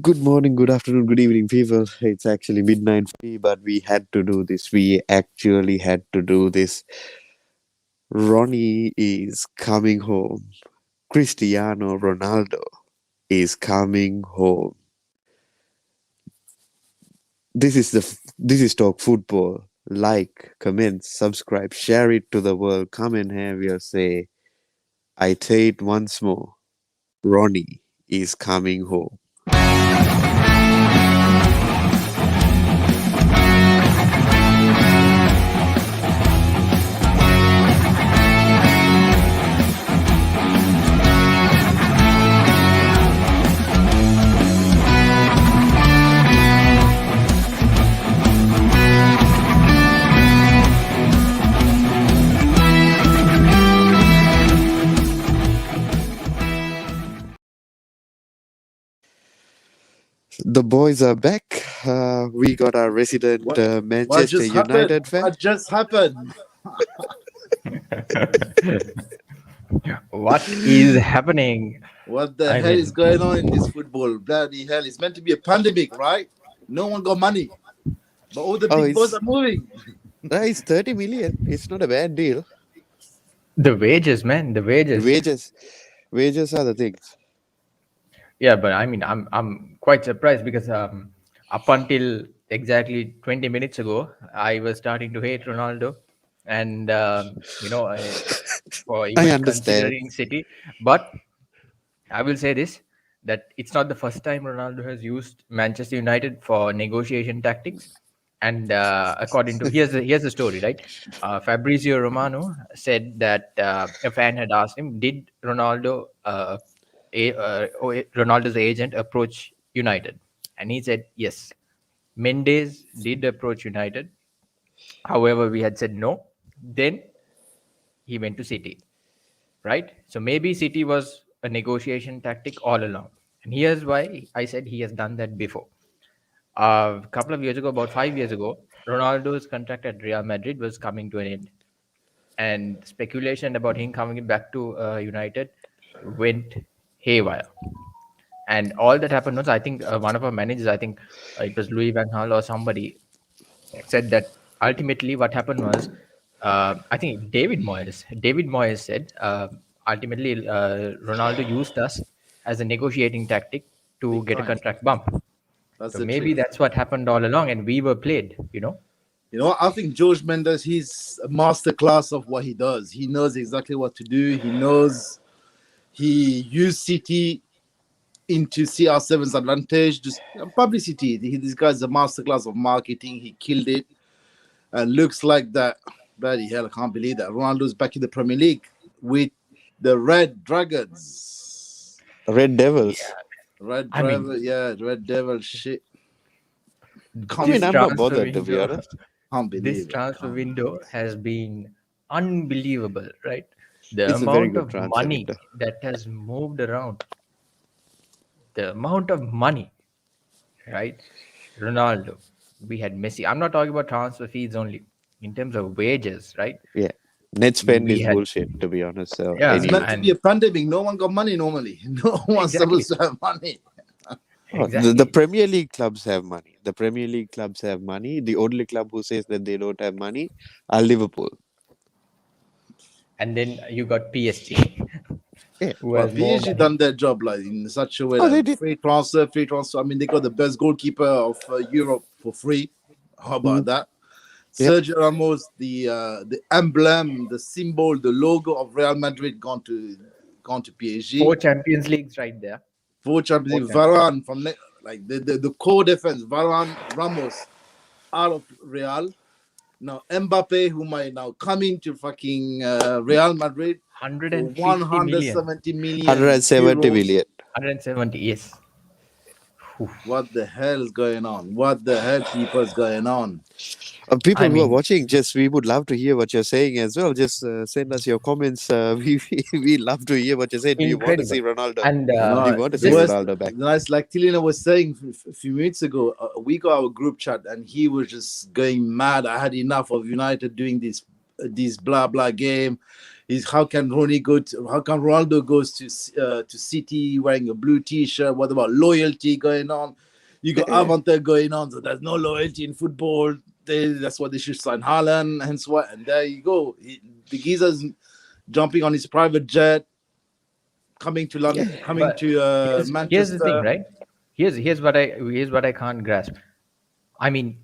Good morning, good afternoon, good evening, people. It's actually midnight for me, but we had to do this. We actually had to do this. Ronnie is coming home. Cristiano Ronaldo is coming home. This is Talk Football. Like, comment, subscribe, share it to the world. Come and have your say. I say it once more. Ronnie is coming home. The boys are back. We got our resident What Manchester just happened? United fan. What just happened? What is happening? What the I hell is mean, going on in this football? Bloody hell. It's meant to be a pandemic, right? No one got money. But all the Oh, big boys are moving. it's 30 million. It's not a bad deal. the wages, man, the wages. Wages, wages are the things. Yeah, but I mean, I'm quite surprised because up until exactly 20 minutes ago, I was starting to hate Ronaldo, and for I even understand. considering City, but I will say this that it's not the first time Ronaldo has used Manchester United for negotiation tactics. And according to here's the story, right? Fabrizio Romano said that a fan had asked him, "Did Ronaldo's agent approach United?" And he said, "Yes, Mendes did approach United. However, we had said no. Then he went to City, right? So maybe City was a negotiation tactic all along. And here's why I said he has done that before. A couple of years ago, about 5 years ago, Ronaldo's contract at Real Madrid was coming to an end. And speculation about him coming back to United went haywire. And all that happened was, I think one of our managers, I think it was Louis Van Gaal or somebody, said that ultimately what happened was, I think David Moyes said, ultimately Ronaldo used us as a negotiating tactic to Big get a time. contract bump. That's So the maybe truth. that's what happened all along, and we were played. You know, I think George Mendes, he's a masterclass of what he does. He knows exactly what to do. He used City into CR7's advantage, just publicity. This guy's a masterclass of marketing. He killed it. And looks like that. Bloody hell, I can't believe that. Ronaldo's back in the Premier League with the Red Dragons. Red Yeah, Devils. Red I mean, Driver, yeah, Red Devil shit. I Can't mean, this I'm believe not it. transfer bothered to be window, honest. Can't this believe it. transfer Can't window believe it. has been unbelievable, right? The It's a very amount good of transfer money window. that has moved around, the amount of money, right? Ronaldo, we had Messi. I'm not talking about transfer fees only. In terms of wages, right? Yeah. Net spend We is had, bullshit, to be honest. So, yeah, It's meant anyway. to be a and pandemic. No one got money normally. No one's exactly, supposed to have money. Oh, the exactly. Premier League clubs have money. The Premier League clubs have money. The only club who says that they don't have money are Liverpool. And then you got PSG, Yeah. who Well, has more PSG money. done their job like in such a way Oh, they that did. free transfer, free transfer. I mean, they got the best goalkeeper of Europe for free. How about Mm, that? yep. Sergio Ramos, the emblem, the symbol, the logo of Real Madrid gone to Four PSG. Champions Leagues right there. Four Four Champions League. Champions. Varane from like the core defense. Varane, Ramos out of Real. Now Mbappe, who might now come into fucking Real Madrid for 150 million. 170 million 170 euros. million. 170, yes. Whew. What the hell is going on? What the hell, people, is going on? People I who are mean, watching, just we would love to hear what you're saying as well. Just send us your comments. We love to hear what you say. Do you want to incredible. see Ronaldo? And You Do know, you want to the see just worst, Ronaldo back? nice, like Tilina was saying a few minutes ago, we got our group chat and he was just going mad. I had enough of United doing this blah blah game. is how can how can Ronaldo goes to City wearing a blue T-shirt? What about loyalty going on? You got Avante going on, so there's no loyalty in football. That's why they should sign Haaland, hence what. And there you go. The geezer's jumping on his private jet, coming to London, coming But to here's the thing, Manchester. right? Here's what I can't grasp. I mean,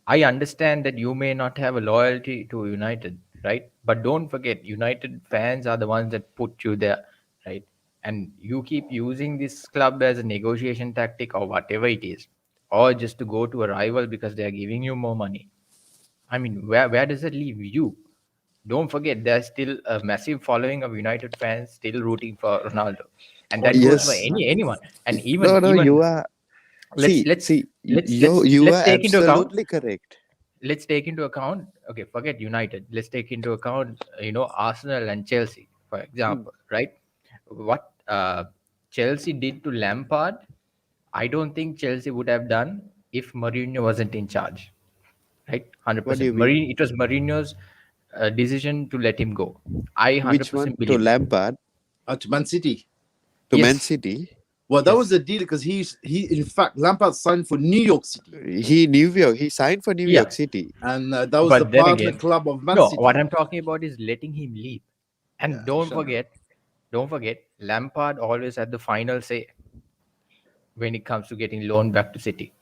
I understand that you may not have a loyalty to United, right? But don't forget, United fans are the ones that put you there, right? And you keep using this club as a negotiation tactic or whatever it is, or just to go to a rival because they are giving you more money. I mean, where does it leave you? Don't forget, there's still a massive following of United fans still rooting for Ronaldo, and Oh that goes for yes, Yes. anyone. And No, no, even you are. let's See, let's see, you let's are take into account absolutely correct. okay, forget United, let's take into account Arsenal and Chelsea, for Mm. example, right? What Chelsea did to Lampard, I don't think Chelsea would have done if Mourinho wasn't in charge, right? What do 100%. you mean? It was Mourinho's decision to let him go. I Which one? 100% To believe that. Lampard? to Man City. To Man Yes, City? Well, that was yes, the deal because he in fact Lampard signed for New York City, He New York. He signed for New yeah. York City. and that was the But then partner again, club of Man no, what City. I'm talking about is letting him leave. Yeah, And don't forget, Lampard always had the final say when it comes to getting loaned back to City.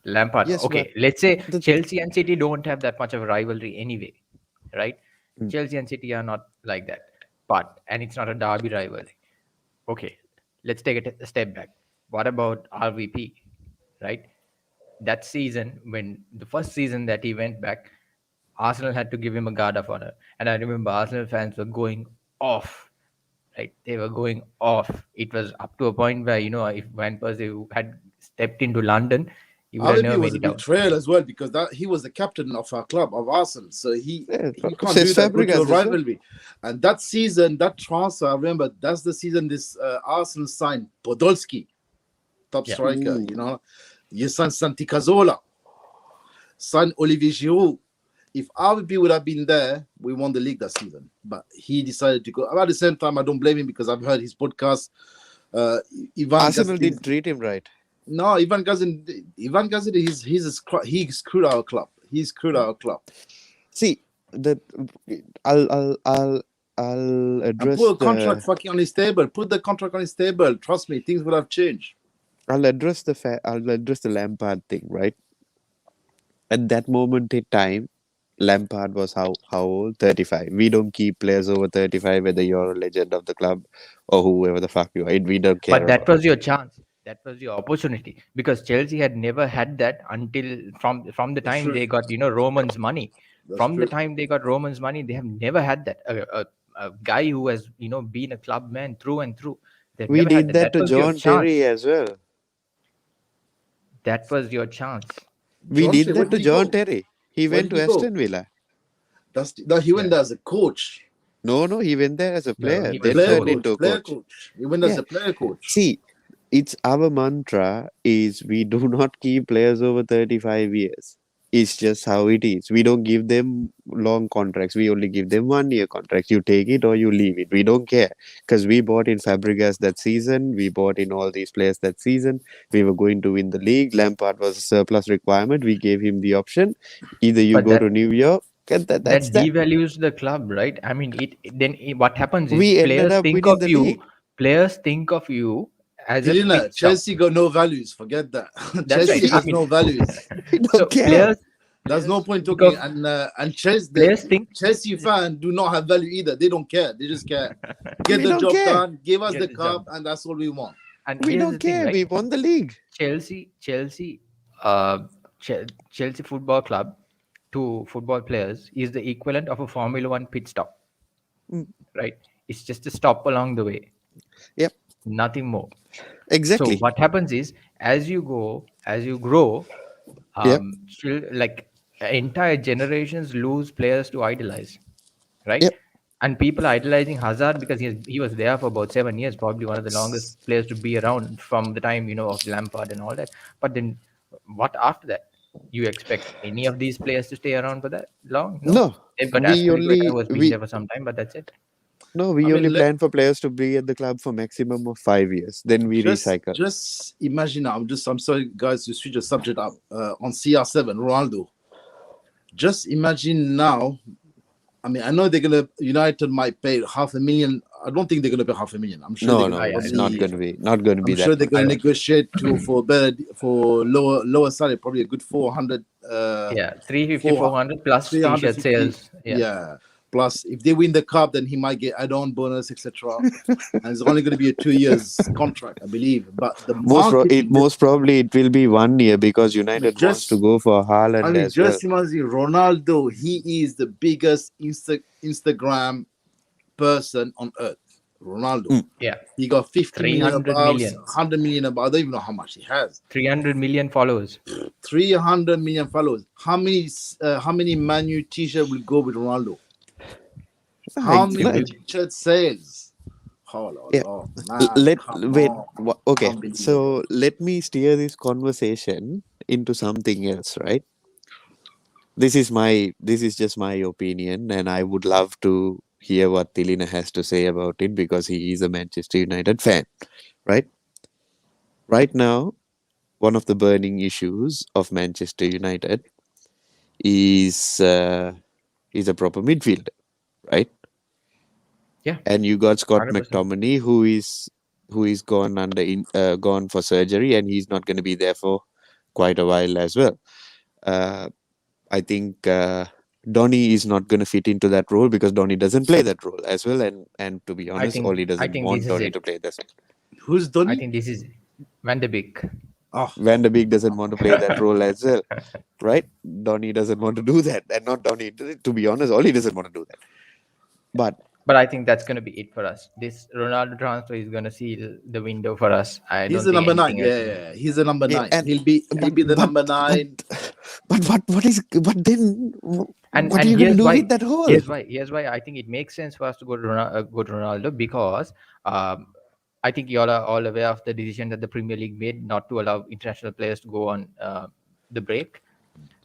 Lampard, Yes, but okay, let's say the Chelsea and City don't have that much of a rivalry anyway, right? Mm. Chelsea and City are not like that. And it's not a derby rivalry. Okay, let's take it a step back. What about RVP, right? That season, when the first season that he went back, Arsenal had to give him a guard of honor. And I remember Arsenal fans were going off, right? They were going off. It was up to a point where, if Van Persie had stepped into London, he would have RB never was made a it out. betrayal as well because that he was the captain of our club of Arsenal, so yeah, he can't says do that. Go to a Fabregas as well. rivalry, and that season, that transfer, I remember that's the season this Arsenal signed Podolski, top Yeah. striker. Ooh. You signed Santi Cazorla, signed Olivier Giroud. If RB would have been there, we won the league that season. But he decided to go. At the same time, I don't blame him because I've heard his podcast. Uh, Ivan Arsenal Gazidis. didn't treat him right. No, Ivan Gazidis. He screwed our club. He screwed our club. See, the I'll And address put a the contract fucking on his table. Put the contract on his table. Trust me, things would have changed. I'll address the Lampard thing, right? At that moment in time, Lampard was how old? 35. We don't keep players over 35, whether you're a legend of the club or whoever the fuck you are. We don't care But that about. was your chance. That was your opportunity because Chelsea had never had that until from the That's time true. they got Roman's money. That's From the true. time they got Roman's money, they have never had that. A guy who has been a club man through and through. They've We never had did that. that That to was your John Terry chance. as well. That was your chance. We John did Terry, where that did to he John go? Terry. He Where went did to he go? Aston Villa. No, he went Yeah. there as a coach, No, he went there as a No, player, he was then a player turned coach. into coach, a player coach. coach. He went as Yeah. a player coach. See, it's our mantra is we do not keep players over 35 years. It's just how it is. We don't give them long contracts. We only give them 1 year contracts. You take it or you leave it. We don't care because we bought in Fabregas that season. We bought in all these players that season. We were going to win the league. Lampard was a surplus requirement. We gave him the option. Either you But go to New York, and that's that that. devalues the club, right? I mean, what happens is We ended up winning the league. players think of you as a Helena, pit stop. Chelsea got no values. Forget that. That's right. Chelsea I has mean, no values. We so don't care. There's no point think talking. of And Chelsea, players think Chelsea fan do not have value either. They don't care. They just care. Get We the don't job care. done. Give us get the the job cup, done. and that's all we want. And We here's don't the thing, care. right? We won the league. Uh, Chelsea Football Club to football players is the equivalent of a Formula One pit stop, Mm. right? It's just a stop along the way, Yep, nothing more. So exactly. what happens is, as you grow, Yep. like entire generations lose players to idolize, right? Yep. And people are idolizing Hazard because he was there for about 7 years, probably one of the longest players to be around from the time of Lampard and all that. But then, what after that? You expect any of these players to stay around for that long? No, No, they've got we Aspilicueta only who has been we there for some time, but that's it. No, we I only mean, plan for players to be at the club for maximum of 5 years. Then we recycle. just imagine. I'm sorry, guys, to switch the subject up on CR7 Ronaldo. Just imagine now. I mean, I know they're gonna United might pay 500,000. I don't think they're gonna pay 500,000. I'm sure they're No, gonna no, I it's don't not think probably. going to so. be not going to I'm be sure that they're much. gonna I negotiate for lower salary, probably a good 400. Yeah, 350, 400, 400 plus t-shirt 350. sales. Yeah. Yeah. Plus, if they win the cup, then he might get add-on bonus, etc. And it's only going to be a 2 years contract, I believe. But the marketing, Most probably it will be 1 year because United wants to just go for Haaland as well. just imagine Ronaldo. He is the biggest Instagram person on earth. Ronaldo. Mm. Yeah. He got 50 million 300 above, million. 100 million above. I don't even know how much he has. 300 million followers. 300 million followers. How many Man U t-shirt will go with Ronaldo? How Like, many like, t-shirt sales? Oh, yeah. Lord, man, Let come wait. on. Okay, Unbelievable. so let me steer this conversation into something else, right? This is just my opinion, and I would love to hear what Tilina has to say about it because he is a Manchester United fan, right? Right now, one of the burning issues of Manchester United is a proper midfielder, right? Yeah, And you got Scott 100%. McTominay, who is gone for surgery, and he's not going to be there for quite a while as well. Uh, I think Donny is not going to fit into that role because Donny doesn't play that role as well, and to be honest, Oli I doesn't think this want is Donny to it. play this. Who's I Donny? think this is Van de Beek. Oh, Van der Beek doesn't want to play that role as well, right? Donny doesn't want to do that, and not Donny. To be honest, Oli doesn't want to do that. But But I think that's going to be it for us. This Ronaldo transfer is going to seal the window for us. I he's don't the think number nine. anything else Yeah, is yeah, going to. yeah. He's the number yeah, nine. and He'll be the number nine. what is but then what are And you going to do with that hole? here's why I think it makes sense for us to go to Ronaldo because I think you all are all aware of the decision that the Premier League made not to allow international players to go on the break.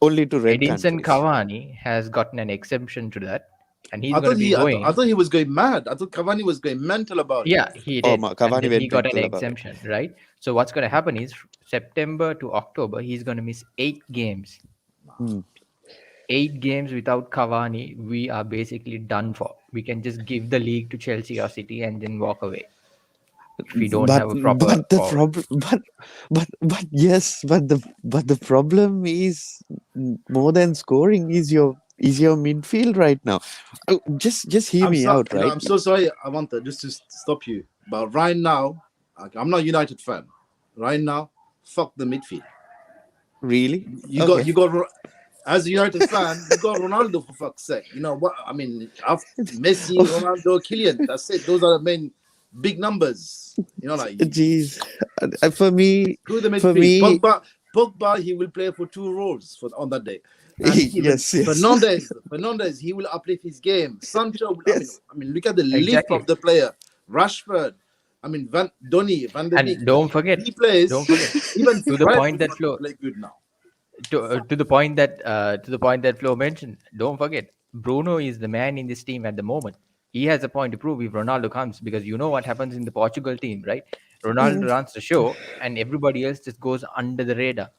Only to red Edinson countries. Cavani has gotten an exemption to that, and he's going to be I going. thought he was going mad. I thought Cavani was going mental about it. Yeah, he Oh, did, and Cavani then he went got an mental about it. exemption, right? So what's going to happen is September to October, he's going to miss 8 games. Hmm. 8 games without Cavani, we are basically done for. We can just give the league to Chelsea or City and then walk away if we don't have a proper But the forward. problem but yes, but the problem is more than scoring is your midfield right now. Just hear me out, right? I'm so sorry, Avanta, just to stop you. But right now, I'm not a United fan. Right now, fuck the midfield. Really? You got as a United fan, you got Ronaldo, for fuck's sake. You know what I mean? Messi, Oh, Ronaldo, Kylian. That's it. Those are the main big numbers. You know, like jeez. For me, screw the for midfield. me, Pogba, he will play for 2 roles on that day. And even yes. Fernandez, he will uplift his game. Sancho, Yes. look at the lift Exactly. of the player. Rashford, Donny, Van de Beek. And don't forget, He plays. Even to the Fred point that will Flo, play good now. to the point that Flo mentioned, don't forget, Bruno is the man in this team at the moment. He has a point to prove if Ronaldo comes because you know what happens in the Portugal team, right? Ronaldo Mm, runs the show and everybody else just goes under the radar.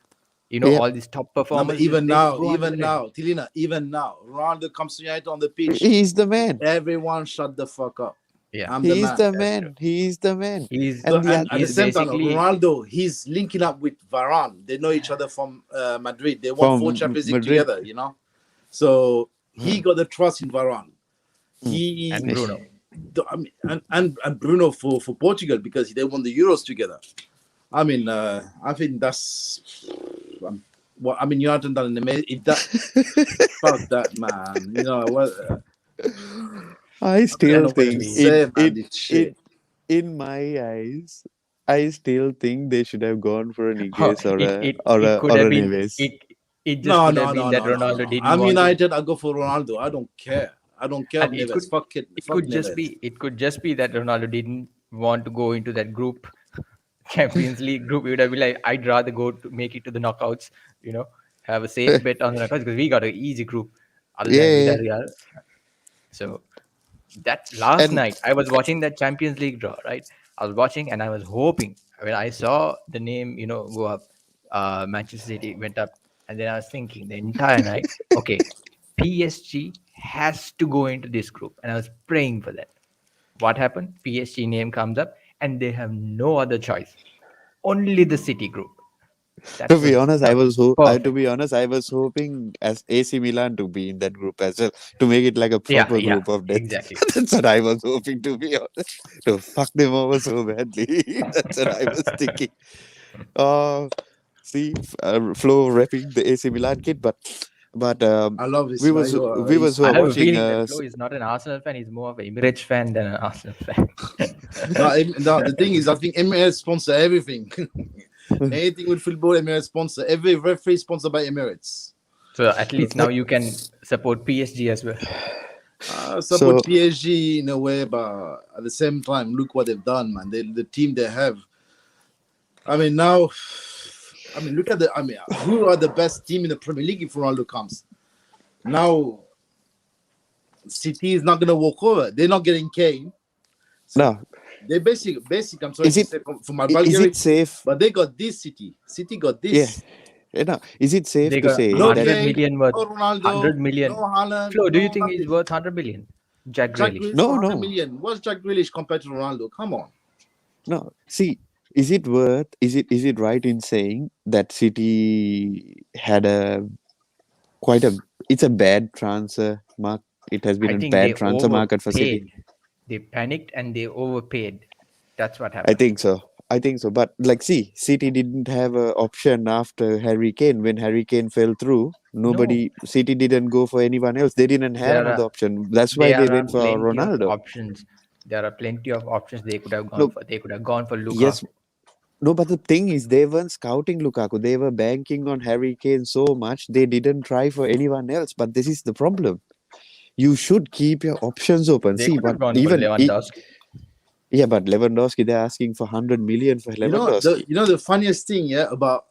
You know, yeah. all these top No, but performers they just go under the radar. Tilina, even now, Ronaldo comes to United on the pitch. He's the man. Everyone shut the fuck up. Yeah, I'm the He's man. the that's true. man. He's the man. He's So, And the and at the other he's same time, basically Ronaldo, he's linking up with Varane. They know each other from Madrid. They won 4 from Champions League Madrid. together, you know. So he got the trust in Varane. Mm. and He, Bruno. I mean, and Bruno for Portugal because they won the Euros together. I mean, I think that's what I mean. United done an amazing. Fuck that, man. You know what? I I don't still know what to think say, man. This it shit. in my eyes, I still think they should have gone for a Oh, Niguez or a it could or have a been Neves. it just No, could no, have been no, that no, no, Ronaldo no. didn't I'm want to. United. I go for Ronaldo. I don't care. I don't care. And it Neves. could Fuck it. it Fuck could just Neves. be that Ronaldo didn't want to go into that group Champions League group. He would have been like, I'd rather go to make it to the knockouts, you know, have a safe bet on the knockouts because we got an easy group other than Yeah, Villarreal. So That last And night I was watching that Champions League draw, right? I was watching and I was hoping when I saw the name, go up, Manchester City went up, and then I was thinking the entire night, okay, PSG has to go into this group, and I was praying for that. What happened? PSG name comes up, and they have no other choice, only the City group. to That be was honest, to perfect. be honest, I was hoping as AC Milan to be in that group as well, to make it like a Yeah, proper yeah, group of death. exactly. That's what I was hoping, to be honest, to fuck them over so badly. That's what I was thinking. Uh, See, Flo repping the AC Milan kid, but I love his we like was we was I his. have a watching. feeling that Flo is not an Arsenal fan; he's more of an Emirates fan than an Arsenal fan. No, no, the thing is, I think Emirates sponsor everything. Anything with football, Emirates sponsor. Every referee sponsored by Emirates. So at least now you can support PSG as well. I So support PSG in a way, but at the same time, look what they've done, man. The team they have. I mean, now, I mean, look at the. I mean, who are the best team in the Premier League if Ronaldo comes? Now, City is not going to walk over. They're not getting Kane. So now, they basic. I'm sorry is to it say from my is it vulgarity, safe? but they got this City. City got Yeah, this. now, is it safe They to got say No 100 that? Kane, million worth, no Ronaldo, 100 million. no Haaland, Flo, do you no think he's nothing. worth 100 million? Jack Jack Grealish. Grealish got No, 100 no, million. What's Jack Grealish compared to Ronaldo? Come on. no. See, is it worth? Is it right in saying that City had a quite a? It's a bad transfer mark. It has been I a think they bad transfer market for City. overpaid. They panicked and they overpaid. That's what I happened. think so. I think so. But like, see, City didn't have an option after Harry Kane. When Harry Kane fell through, No, City didn't go for anyone else. They didn't have there are another option. That's why they there are went for plenty of Ronaldo. options. There are plenty of options they could have gone Look, for. They could have gone for yes, Lukaku. no, but the thing is, they weren't scouting Lukaku. They were banking on Harry Kane so much they didn't try for anyone else. But this is the problem. You should keep your options open. They See, could but have gone for even Lewandowski. yeah, but Lewandowski, they're asking for 100 million for Lewandowski. The funniest thing, yeah, about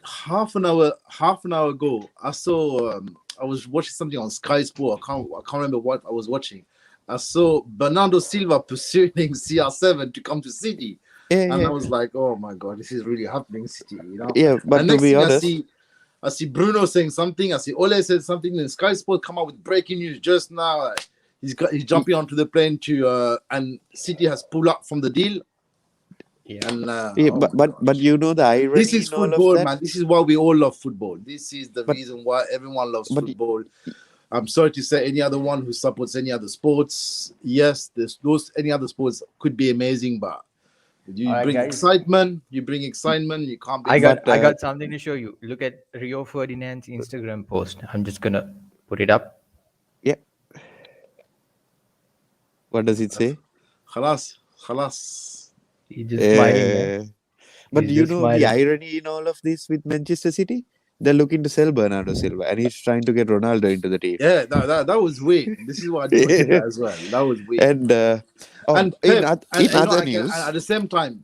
half an hour ago, I saw I was watching something on Sky Sport. I can't remember what I was watching. I saw Bernardo Silva pursuing CR7 to come to City. Yeah, And I yeah, was like, oh my god, this is really happening, City. yeah. And But to next be thing honest, I see Bruno saying something, I see Ole said something, and Sky Sport come out with breaking news just now. He's jumping onto the plane to and City has pulled up from the deal. Yeah. And yeah, oh my god. but you know the This irony is in all of football, that. man. This is why we all love football. This is the But reason why everyone loves but football. I'm sorry to say, any other one who supports any other sports, yes, there's those any other sports could be amazing, but All you right, bring guys. excitement. You bring excitement. You can't be I got but excited. I got something to show you. Look at Rio Ferdinand's Instagram post. I'm just gonna put it up. yeah, what does it say? Khalas, khalas. He's just smiling, man. Uh, but He's you just know the smiling. irony in all of this with Manchester City? They're looking to sell Bernardo Silva, and he's trying to get Ronaldo into the team. Yeah, that was weird. This is why I didn't like that as well. That was weird. And oh, And Pep, and in you know, other and news, at the same time,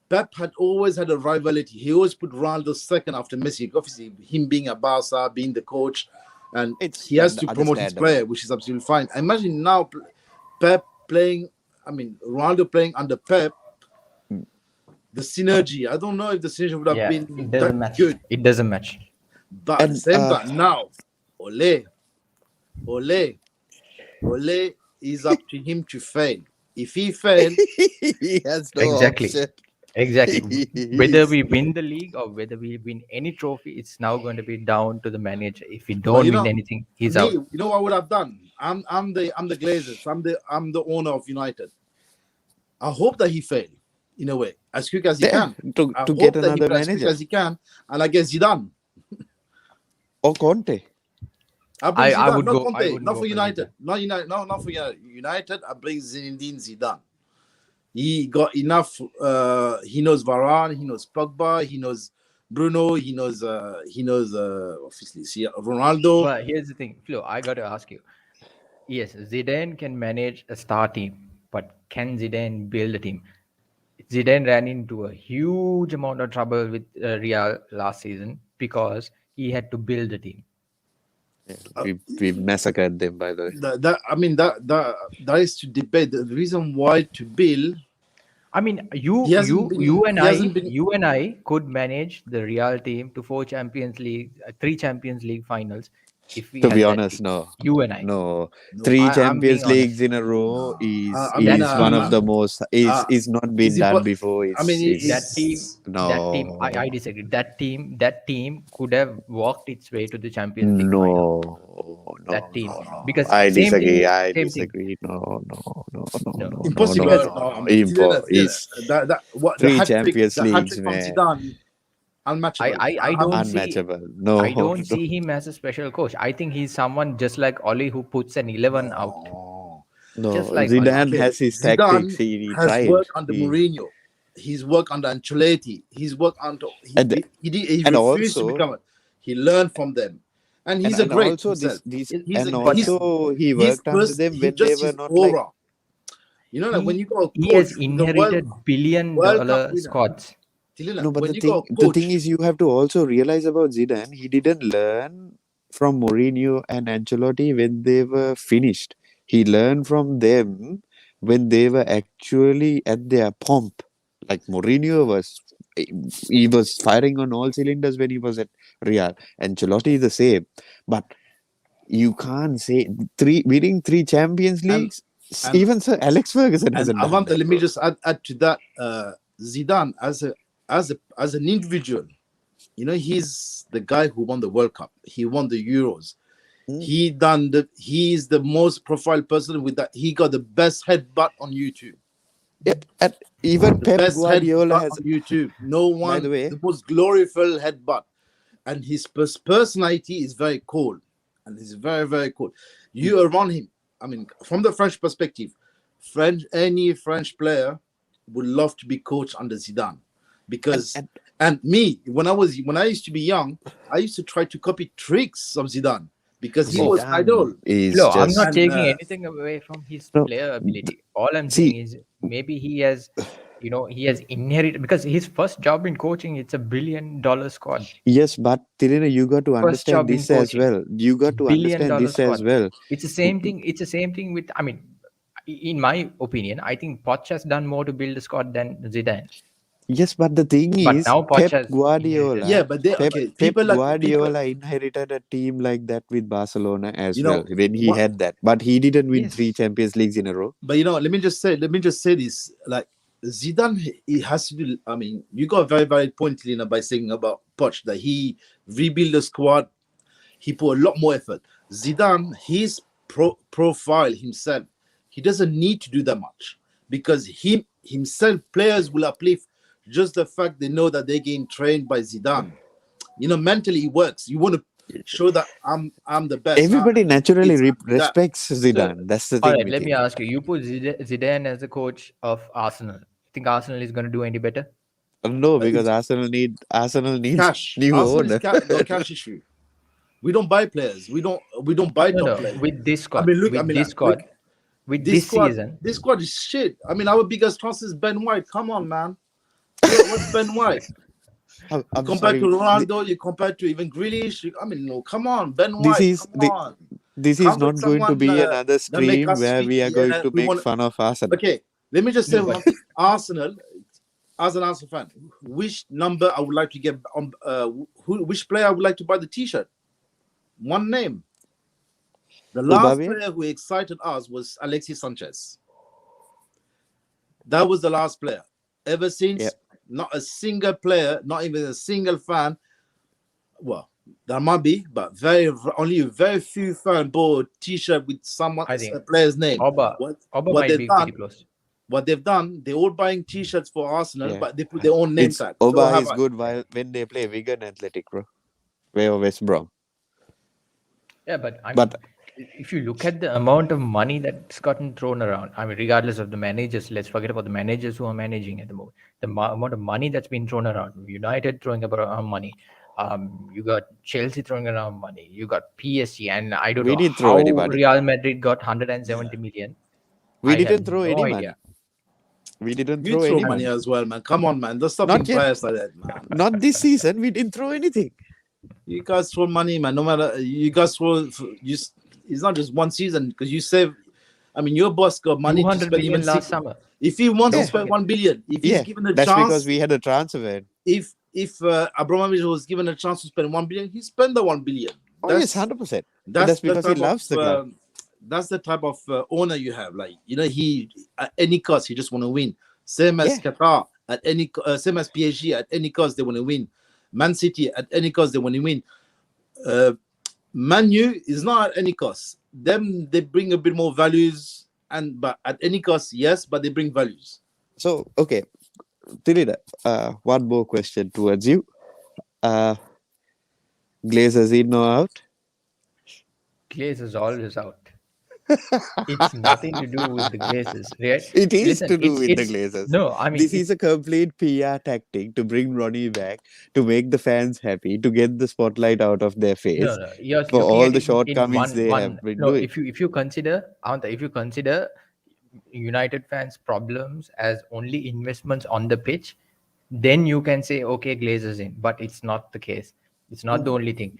Pep had always had a rivalry. He always put Ronaldo second after Messi. Obviously, him being a Barca, being the coach, and it's he has to promote his understandable. player, which is absolutely fine. Imagine now Pep playing, I mean, Ronaldo playing under Pep, Mm. the synergy. I don't know if the synergy would have Yeah, been it that doesn't match. good. It doesn't match. But at the And same time, now, Ole, Ole, Ole is up to him to fail. If he fail, he has no Exactly. option. Exactly. Whether He's, we win the league or whether we win any trophy, it's now going to be down to the manager. If we but don't win anything, he's me, out. you know what I would have done? I'm the Glazers. I'm the owner of United. I hope that he fail in a way as quick as he yeah, can. I to get hope that he another fail as quick manager as he can, and I guess Zidane. or Conte. I bring Zidane, not I Conte, wouldn't not go for for United, Zidane. not United, no, not for United. I bring Zinedine Zidane. He got enough. He knows Varane. He knows Pogba. He knows Bruno. He knows. Obviously, see Ronaldo. But here's the thing, Flo, I got to ask you. Yes, Zidane can manage a star team, but can Zidane build a team? Zidane ran into a huge amount of trouble with Real last season because he had to build a team. Yeah, Uh, we massacred them, by the way. that is to debate. The reason why to Bill, I mean, he hasn't been. you and I could manage the Real team to four Champions League, three Champions League finals if we To be had that honest, team. no, You and I. no. No, Three I'm being Champions Leagues honest. in a row That is one of team, the most uh, is not been is it? done before. that team, Is I No, disagree. That team could have walked its way to the Champions League final. no, That no, team, no, no. because I same thing, disagree. I same thing. disagree. No, no, no, no, No, no, no, no, because impossible. no, No, no. Impo Zidane, is that what three Champions the hat Leagues, trick from man. Zidane, unmatchable. I don't see Unmatchable. No, I don't no, see him as a special coach. I think he's someone just like Oli who puts an 11 out, No. no. just like Oli. Zidane Okay, has his tactics. Zidane He has tried. worked under He Mourinho. He's worked under Ancelotti. He's worked under. and He and refused to also become. He learned from them, and he's a and great also himself. this He's a and But also he his worked under person. them He when they just were his not like. aura. You know, like when he you got a he coach has who's a inherited billion World Cup dollar winner, squads. Tilina, No, but when you got a the thing coach, is, you have to also realize about Zidane. He didn't learn from Mourinho and Ancelotti when they were finished. He learned from them when they were actually at their pomp. Like Mourinho was, he was firing on all cylinders when he was at Real. Ancelotti is the same, but you can't say three winning three Champions and Leagues. and Even Sir Alex Ferguson and hasn't done Avanta, that, let me bro. just add to that. Zidane as an individual, you know, he's the guy who won the World Cup. He won the Euros. Mm. He's the most profile person with that. He got the best headbutt on YouTube. Yeah, and even The Pep best Guardiola headbutt has. on YouTube. No By the one, way, the most glorified headbutt. And his personality is very cool. And he's very, very cool. You around him, I mean, from the French perspective, any French player would love to be coached under Zidane. Because and and me, when I used to be young, I used to try to copy tricks of Zidane because he was Zidane idol. is No, I'm not just And taking anything away from his no. player ability. All I'm saying See, is maybe he has, he has inherited because his first job in coaching, it's $1 billion squad. yes, but Tirena, you got to First understand job in this as coaching, well. You it's got to billion understand dollar this as squad. well. It's the same thing. It's the same thing with. I mean, in my opinion, I think Poch has done more to build a squad than Zidane. Yes, but the thing But is, now Poch has inherited yeah, Guardiola, but the they squad. Pep okay. Pep People, Guardiola inherited a team like that with Barcelona as you well know when he what? had that. But he didn't win three Yes. Champions Leagues in a row. But let me just say this. Like Zidane, he has to do. I mean, you got a very valid point, Lina, by saying about Poch that he rebuilt the squad. He put a lot more effort. Zidane, his profile himself, he doesn't need to do that much because him himself, players will uplift just the fact they know that they're getting trained by Zidane. You know, mentally it works. You want to show that I'm the best. Everybody naturally It's that. respects So, Zidane. That's the all thing right, with let me him. ask you. You put Zidane as the coach of Arsenal. Think Arsenal is going to do any better? No, because It's Arsenal needs cash. new Arsenal is owner. got cash issue. We don't buy players. We don't buy No, top no. players. With this I squad, mean, look. I with mean, this look. squad, with this season, This squad is shit. I mean, our biggest transfer is Ben White. Come on, man. What's Ben White? You I'm compare to sorry. Ronaldo, you compare to even Grealish. I mean, no, come on, Ben This White, is come on. this is Come with not going to someone be another that make stream us where feel. we are going Yeah, to we make want. fun of Arsenal. Okay, let me just say no, but one thing. Arsenal, as an Arsenal fan, which number I would like to get on? Which player I would like to buy the T-shirt? One name. The last Aubameyang? player who excited us was Alexis Sanchez. That was the last player. Ever Yeah. since, not a single player, not even a single fan. Well, there might be, but only very few fan bought T-shirt with someone I a think player's name. Oba What might they've be pretty done? close. What they've done? They're all buying T-shirts for Arsenal, Yeah. but they put their own name It's tag. So Oba have is I. good while when they play Wigan Athletic, bro. Where West Brom. Yeah, but I mean, But if you look at the amount of money that's gotten thrown around, I mean, regardless of the managers, let's forget about the managers who are managing at the moment. The amount of money that's been thrown around, United throwing around money, you got Chelsea throwing around money, you got PSG, and I don't we know didn't throw how any money. Real Madrid got Yeah. 170 million. We I have didn't throw no any idea. money. We didn't You throw throw any I money mean, money. as well, man. Come on, man. Don't stop Not being yet. biased like that, man. Not this season. We didn't throw anything. You guys throw money, man. No matter you guys throw, it's not just one season because you save. I mean, your boss got money to 200 spend in million Man last City. summer. If he wants to Don't Yeah, spend forget. 1 billion, if he's yeah. given a That's because chance, we had a transfer ban. if Abramovich was given a chance to spend 1 billion, he spent the 1 billion. Oh yes, That's 100%. that's That's the because he type of loves the club. owner you have. Like he at any cost he just want to win. Same as Yeah. Qatar at any same as PSG at any cost they want to win. Man City at any cost they want to win. Man U is not at any cost. Them they bring a bit more values but at any cost yes, but they bring values. So okay, Tirida, one more question towards you. Uh, Glazers in or out? Glaze is always out. It's nothing to do with the Glazers, right? It is Listen, to do with the it's Glazers. no. I mean, This is a complete PR tactic to bring Ronnie back, to make the fans happy, to get the spotlight out of their no, face no. You're for looking all at the it in shortcomings one they one. have been No, doing. if you consider, Amanda, if you consider United fans' problems as only investments on the pitch, then you can say okay, Glazers in. But it's not the case. It's not the only thing,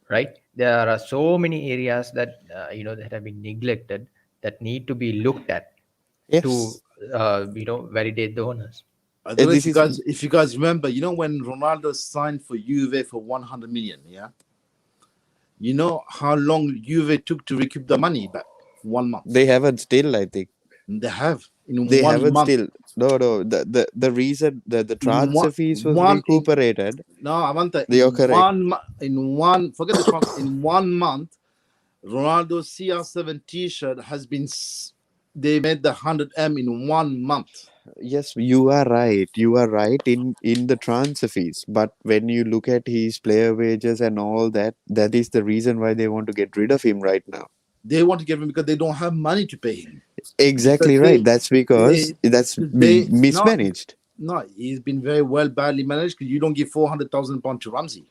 right? There are so many areas that that have been neglected that need to be looked at to Yes. validate the owners. I don't know This is if you guys remember, when Ronaldo signed for Juve for 100 million, yeah? You know how long Juve took to recoup the money back? 1 month. they haven't still, I think. They have in They one haven't month. still. No. The reason that the In transfer fees was recuperated. no, Avanta, You're correct. forget the transfer. In 1 month, Ronaldo's CR7 T-shirt has been. They made the 100M in 1 month. Yes, you are right. You are right in the transfer fees. But when you look at his player wages and all that, that is the reason why they want to get rid of him right now. They want to get him because they don't have money to pay him. Exactly Because right. That's because that's been no, mismanaged. no, he's been very badly managed because you don't give 400,000 pounds to Ramsey.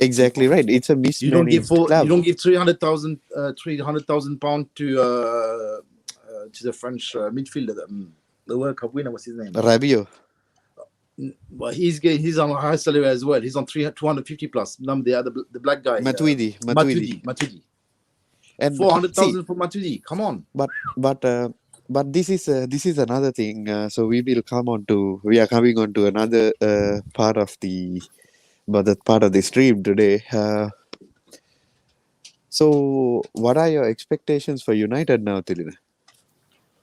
Exactly right. It's a mismanaged You club. don't give 300,000 pounds to the French midfielder, the World Cup winner. What's his name? Rabiot. Well, he's on a high salary as well. He's on 250 plus. The black guy. Matuidi. Matuidi. And 400,000 for Matuidi. Come on. but this is another thing. So we are coming on to another part of the stream today. So what are your expectations for United now, Tilina?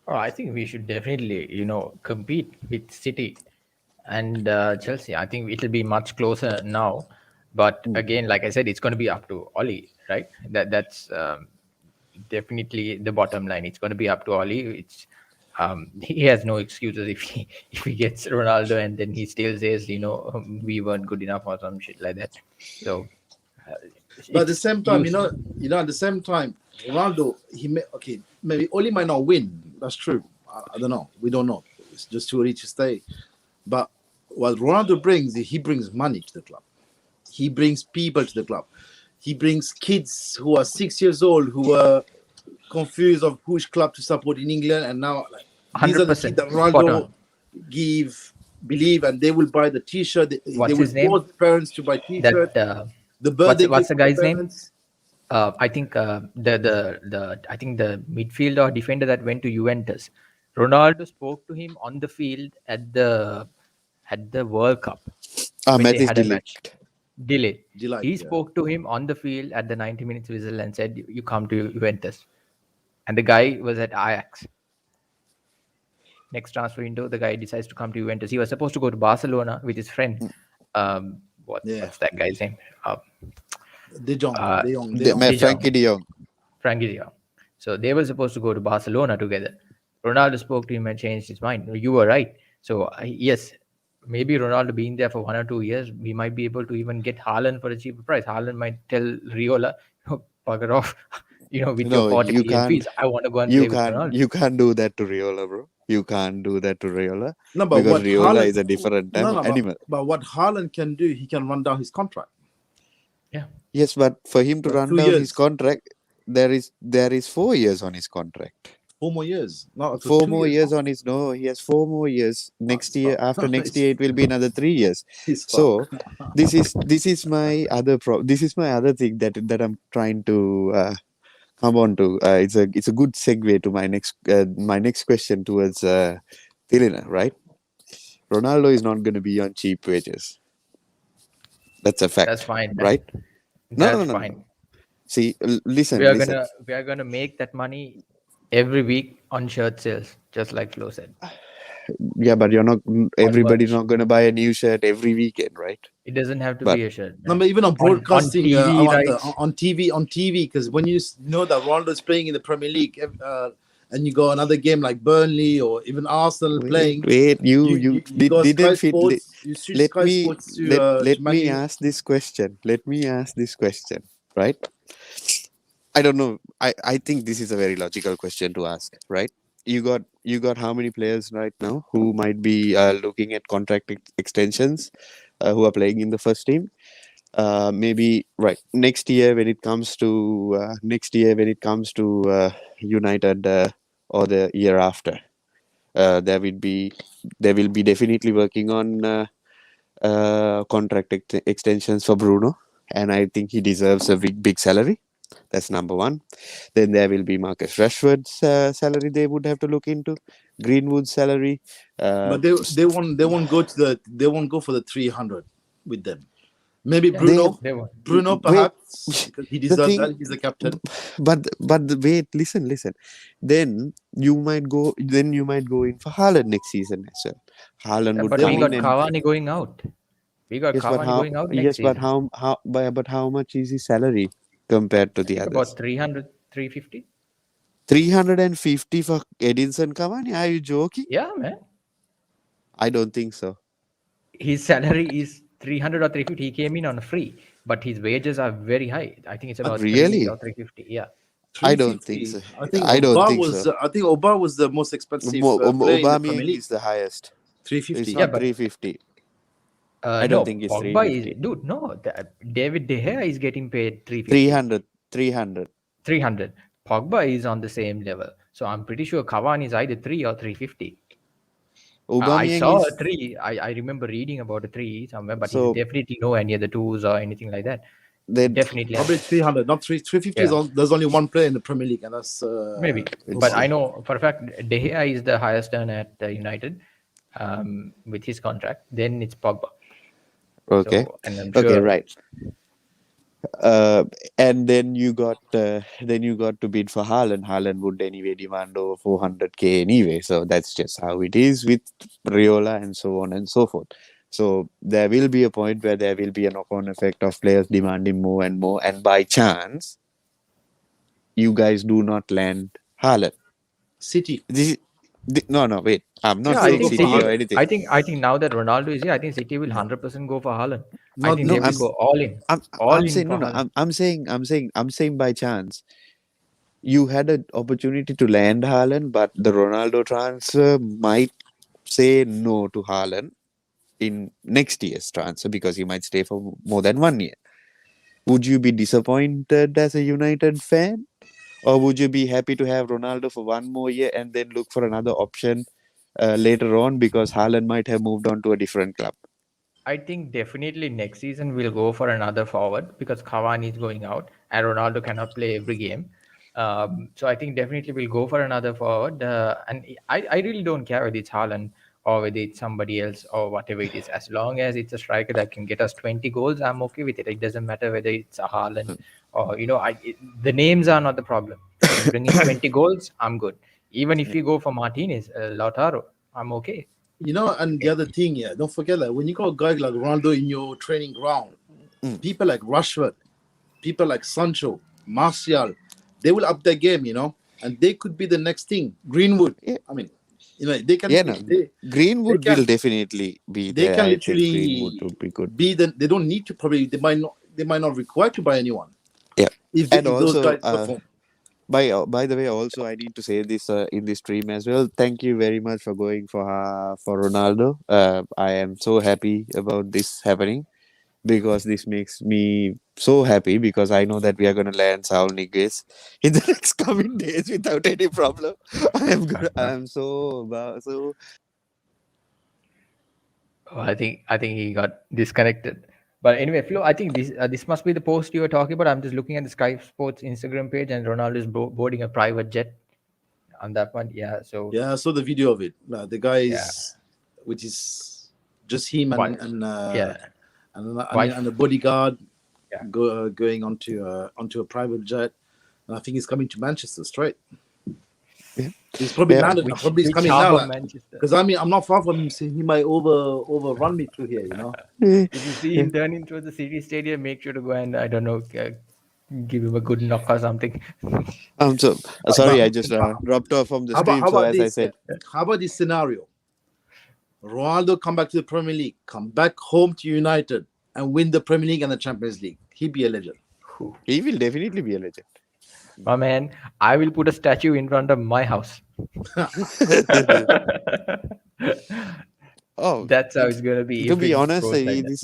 Oh, I think we should definitely, compete with City and Chelsea. I think it'll be much closer now. But again, like I said, it's going to be up to Oli, right? That's definitely the bottom line. It's going to be up to Oli. He has no excuses if he gets Ronaldo and then he still says, we weren't good enough or some shit like that. So, But at the same time, useless. at the same time, Ronaldo, maybe Oli might not win. That's true. I don't know. We don't know. It's just too early to stay. But what Ronaldo brings, he brings money to the club. He brings people to the club. He brings kids who are 6 years old who are confused of which club to support in England, and now these are the kids 100% that spot Ronaldo on. believe, and they will buy the T-shirt. They What's will his name? force parents to buy T-shirt. That The birthday what's the gift for the guy's name? parents. I think I think the midfielder or defender that went to Juventus. Ronaldo spoke to him on the field at the World Cup when they Matthijs had a de match. Ligt. Delay. Delight, He yeah. spoke to him on the field at the 90 minutes whistle and said, "You come to Juventus." And the guy was at Ajax. Next transfer window, the guy decides to come to Juventus. He was supposed to go to Barcelona with his friend. Yeah. What's that guy's name? De Jong. De Frankie Jong. de Jong. Frankie de Jong. So they were supposed to go to Barcelona together. Ronaldo spoke to him and changed his mind. You were right. So yes, maybe Ronaldo being there for 1 or 2 years, we might be able to even get Haaland for a cheaper price. Haaland might tell Riola, bugger off, with your No, 40 you million can't. fees. I want to go and play with Ronaldo. You can't do that to Riola, bro. You can't do that to Riola No, but because what Riola Haaland, is a different no, no, animal. but what Haaland can do, he can run down his contract. Yeah. Yes, but for him to For run 2 down his years. contract, there is 4 years on his contract. 4 more years, not for Four two more years. years on his no. He has 4 more years. Next It's year, fuck. after next year, it will be another 3 years. It's So, fuck. this is my other this is my other thing that I'm trying to come on to. It's a good segue to my next question towards Tilina, right? Ronaldo is not going to be on cheap wages. That's a That's fact, fine. right? No, no, That's no, no, fine. no. See, We listen, are listen. gonna we are gonna make that money every week on shirt sales, just like Flo said, Yeah, but you're not. on Everybody's merch. not going to buy a new shirt every weekend, right? It doesn't have to But be a shirt, No, man. but even on On broadcasting, TV rights, on TV, because when you know that Ronaldo's playing in the Premier League, and you go another game like Burnley or even Arsenal wait, playing, wait. you go Sky Didn't fit. Sports, you switch Let Sky me Sports to let Man me U. ask this question. Let me ask this question. Right? I don't know. I think this is a very logical question to ask. Right? You got how many players right now who might be looking at contract extensions, who are playing in the first team? Maybe right next year when it comes to United, or the year after, there will be definitely working on contract extensions for Bruno, and I think he deserves a big salary. That's number one. Then there will be Marcus Rashford's salary they would have to look into, Greenwood's salary. Uh, But they won't go to they won't go for the 300 with them. Maybe yeah, they they were. Bruno wait. perhaps because he The deserves thing, that. He's the captain. wait, listen. Then you might go in for Haaland next season as well. Haaland Yeah, would but They come we in got won't. and Cavani going out. We got yes, but Cavani how? going out next Yes, but season. how much is his salary compared to I the think about others? 300, 350. 350 for Edinson Cavani? Are you joking? Yeah, man. I don't think so. His salary is 300 or 350. He came in on a free, but his wages are very high. I think it's I, about 3 or Really? 350. Yeah. I don't think 350. so. I think I don't Oba think was. so. The most expensive player in the Premier Aubameyang League. is the highest. It's 350. Yeah, not but 350. I don't no, think it's Pogba is 350. dude. No, David De Gea is getting paid 350, 300. 300. 300. Pogba is on the same level, so I'm pretty sure Cavani is either 3 or 350. I Aubameyang saw a is three. I remember reading about a three somewhere, but he's so definitely no any other twos or anything like that. then Definitely has. Probably 300, not 350. Yeah, There's only one player in the Premier League, and that's maybe. But it's I know for a fact De Gea is the highest earner at United, with his contract. Then it's Pogba. okay. So, and I'm Okay, sure. right. Uh, and then you got to bid for Haaland. Haaland would anyway demand over 400K anyway. So that's just how it is with Riola and so on and so forth. So there will be a point where there will be a knock-on effect of players demanding more and more. And by chance, you guys do not land Haaland. City. This, no, no, wait. I'm not Yeah, I City will saying go think for City or City. Haaland. anything. I think now that Ronaldo is here, I think City will No, 100% go for Haaland. I not think No, they not will I'm go this. all I'm in saying no, for no. Haaland. I'm saying by chance you had an opportunity to land Haaland, but the Ronaldo transfer might say no to Haaland in next year's transfer because he might stay for more than 1 year. Would you be disappointed as a United fan, or would you be happy to have Ronaldo for one more year and then look for another option later on because Haaland might have moved on to a different club? I think definitely next season we'll go for another forward because Cavani is going out and Ronaldo cannot play every game. So I think definitely we'll go for another forward. And I really don't care whether it's Haaland or whether it's somebody else or whatever it is. As long as it's a striker that can get us 20 goals, I'm okay with it. It doesn't matter whether it's a Haaland or, the names are not the problem. If you can bring in 20 goals, I'm good. Even if you go for Martinez, Lautaro, I'm okay. And the other thing, yeah, don't forget that when you got a guy like Ronaldo in your training ground, Mm. people like Rashford, people like Sancho, Martial, they will up their game, and they could be the next thing. Greenwood, Yeah, I mean, they can yeah, no. they Greenwood can will definitely be they there. can I think Greenwood literally would be good. they don't need to probably they might not require to buy anyone Yeah, and if those also guys perform. by the way, also I need to say this in this stream as well. Thank you very much for going for Ronaldo. I am so happy about this happening, because this makes me so happy because I know that we are going to land Saul Niguez in the next coming days without any problem. I am so. Oh, I think he got disconnected. But anyway, Flo, I think this must be the post you were talking about. I'm just looking at the Sky Sports Instagram page, and Ronaldo is boarding a private jet on that one. Yeah. So Yeah, I saw the video of it. The guy yeah, is, which is just him wife. Yeah, and the wife. bodyguard Yeah. going onto a private jet, and I think he's coming to Manchester straight. Yeah. He's probably Yeah. landed. Probably he's Which coming half now, of Manchester? because I mean I'm not far from him, so he might overrun me through here. If you see him turning towards the City Stadium, make sure to go and I don't know, give him a good knock or something. So But sorry, I just dropped off from the how about stream. how So about as I this? said, How about this scenario? Ronaldo come back to the Premier League, come back home to United, and win the Premier League and the Champions League. He'd be a legend. he will definitely be a legend. My man, I will put a statue in front of my house. Oh, That's how it's gonna be to if be it honest, goes like that. this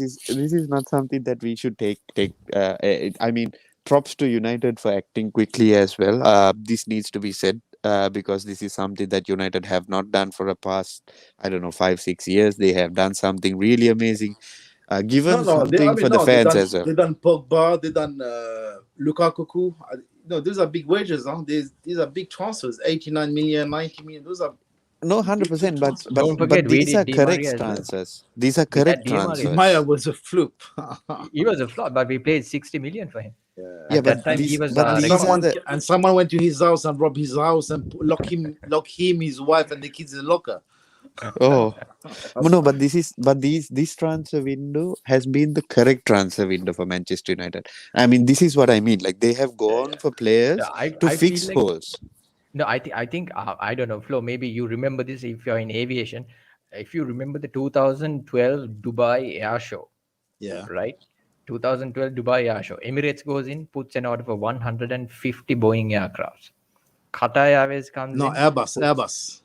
is not something that we should take. I mean, props to United for acting quickly as well. This needs to be said because this is something that United have not done for the past, I don't know, 5 6 years. They have done something really amazing. No, Given no. I something mean, for the no. fans as well. They done Pogba. They done Lukaku. No, these are big wages. Huh? These are big transfers. 89 million, 90 million. Those are No, big, big 100%. transfers. Don't forget, we These did are Di correct Maria as well. transfers. These are We had correct Di Maria. Di Maria transfers. was a fluke. He was a flop, but we paid 60 million for him. Yeah. Yeah, At that time, he was but And these are recommended. the someone went to his house and robbed his house and lock him, his wife, and the kids in the locker. oh. No, but this transfer window has been the correct transfer window for Manchester United. I mean, this is what I mean. Like they have gone for Yeah, players to I feel fix like holes. no, I think I don't know, Flo. Maybe you remember this if you're in aviation. If you remember the 2012 Dubai Air Show, Yeah. right? 2012 Dubai Air Show. Emirates goes in, puts an order for 150 Boeing aircrafts. Qatar Airways comes No, in, Airbus. puts Airbus.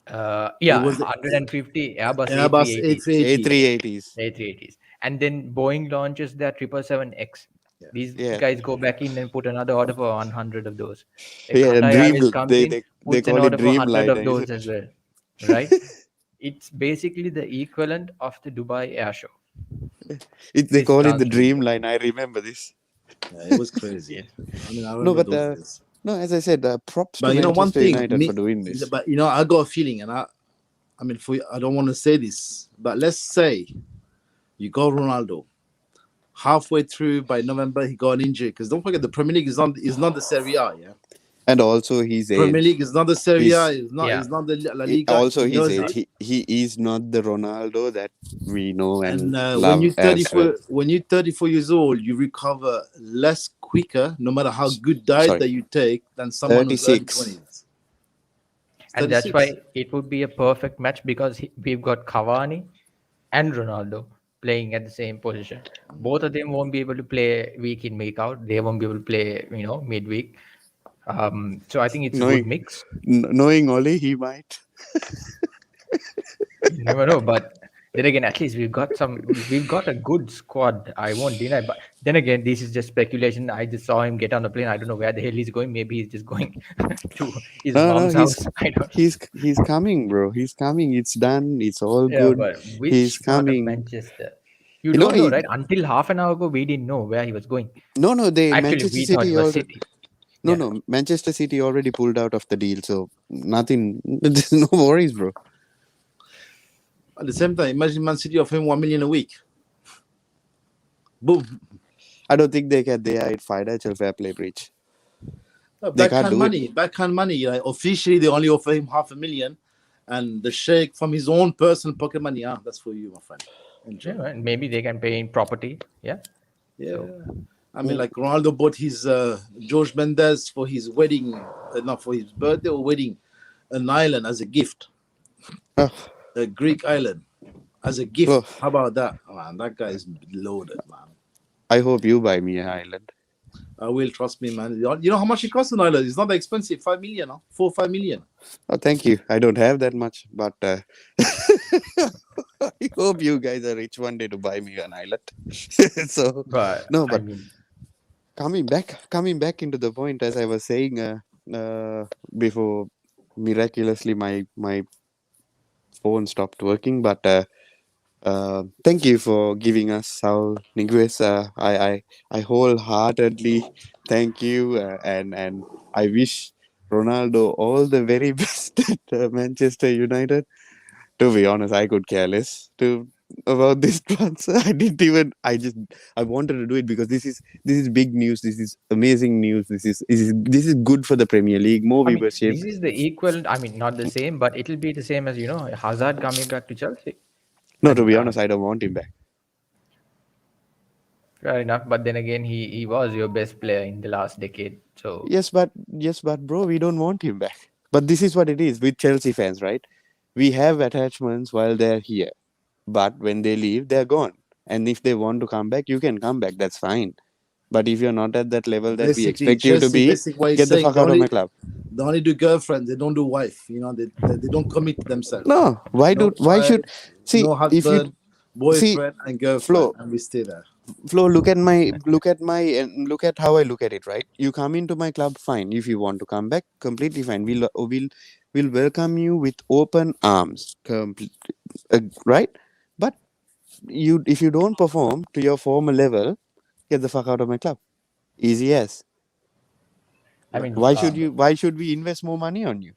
It yeah, was 150 Airbus Airbus A380s. A380. A380s. A380s. And then Boeing launches their 777X. Yeah. These Yeah. guys go back in and put another order for 100 of those. Yeah, Qatar Airways comes in, they puts an call it order for 100 Dreamliner, of is those it? as well. Right? It's basically the equivalent of the Dubai Air Show. They This call it the transfer window. Dreamline. I remember this. Yeah, it was crazy. Yes. I mean, I No, remember but those days. no, as I said, props But to you know, one Manchester thing, United for doing this. but I got a feeling, and I mean, I don't want to say this, but let's say you got Ronaldo. Halfway through by November, he got an injury. Because don't forget, the Premier League is not the Serie A. Yeah, And also his Premier age. League is not the Serie A. He's Yeah. It's not the La Liga. also He his knows age. that. He is not the Ronaldo that we know and And love as well. when you're 34 years old, you recover less quicker, no matter how good diet Sorry. that you take, than someone who's early 36. 20s. And that's 36. why it would be a perfect match because we've got Cavani and Ronaldo playing at the same position. Both of them won't be able to play week in, week out. They won't be able to play, midweek. So I think it's a good Knowing mix. knowing Oli, he might. You never know, but then again, at least we've got a good squad. I won't deny, but then again, this is just speculation. I just saw him get on the plane. I don't know where the hell he's going. Maybe he's just going to his No, mom's house. I don't. he's coming, bro. He's coming. It's done. It's all Yeah, good. but which He's part of coming. Manchester? You You know, don't know, right? Until half an hour ago, we didn't know where he was going. no, they Actually, Manchester we thought City it was already. City. No, Yeah. no, Manchester City already pulled out of the deal, so nothing. There's no worries, bro. At the same time, imagine Man City offering 1 million a week. Boom. I don't think they can. They are in financial fair play breach. No, They can't do it. backhand money. Like, officially, they only offer him 500,000, and the sheikh from his own personal pocket money. That's for you, my friend. Enjoy. Yeah, and maybe they can pay in property. Yeah. Yeah. I mean, like Ronaldo bought his George Mendes for his wedding, not for his birthday or wedding, an island as a gift, Oh, a Greek island as a gift. Oh. How about that? Oh, man, that guy is loaded, man. I hope you buy me an island. I will, trust me, man. You know how much it costs an island? It's not that expensive. 5 million, huh? 4 or 5 million. Oh, thank you. I don't have that much, but I hope you guys are rich one day to buy me an island. So But no, I but mean, coming back into the point, as I was saying before, miraculously my phone stopped working. But thank you for giving us Saul Niguez. I wholeheartedly thank you, and I wish Ronaldo all the very best at Manchester United. To be honest, I could care less to about this transfer. I didn't even. I wanted to do it because this is big news. This is amazing news. This is good for the Premier League. More I mean, viewership. this is the equivalent. I mean, not the same, but it'll be the same as Hazard coming back to Chelsea. No, to And be honest, I don't want him back. fair enough. But then again, he was your best player in the last decade. So Yes, but bro, we don't want him back. But this is what it is with Chelsea fans, right? We have attachments while they're here, but when they leave, they're gone. And if they want to come back, you can come back. That's fine. But if you're not at that level that we Basically, expect you to Chelsea, be, basically what he's get the saying, fuck out of my club. they only do girlfriend, they don't do wife. They don't commit themselves. No, No why wife, should see no if you husband, see boyfriend, and girlfriend, Flo, and we stay there. look at my and look at how I look at it, right? You come into my club, fine. If you want to come back, completely fine. We'll welcome you with open arms, right? But if you don't perform to your former level, get the fuck out of my club. Easy as. I Like, mean, Why should we invest more money on you?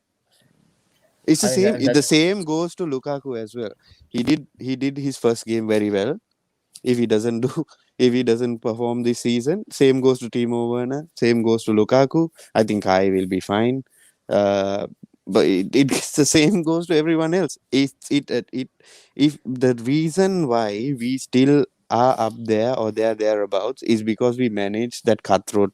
It's the I mean same. The that's same goes to Lukaku as well. He did his first game very well. If he doesn't do, if he doesn't perform this season, same goes to Timo Werner. Same goes to Lukaku. I think I will be fine. Uh, but it's the same goes to everyone else. If the reason why we still are up there or they're thereabouts is because we manage that cutthroat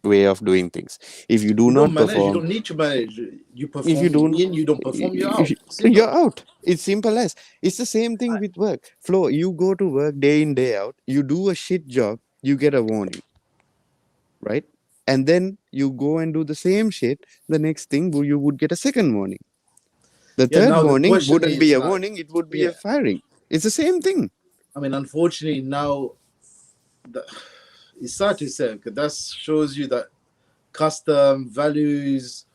way of doing things. If you do you don't not manage, you perform, don't need to manage. You if you perform don't in, you don't perform, you're out. you're Simple. out. It's simple as. It's the same thing with work. Flo, you go to work day in day out, you do a shit job, you get a warning, right? And then you go and do the same shit, the next thing you would get a second warning. The Yeah, third now the warning question wouldn't be is a now, warning, it would be a yeah, firing. It's the same thing. I mean, unfortunately, now the, it's sad to say because that shows you that custom values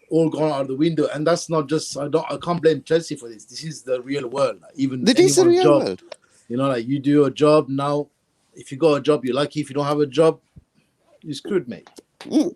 all gone out the window, and that's not just I can't blame Chelsea for this. This is the real world. Like, even That is the anyone's real job, world. like you do a job now. If you got a job, you're lucky. If you don't have a job, you're screwed, mate. Mm.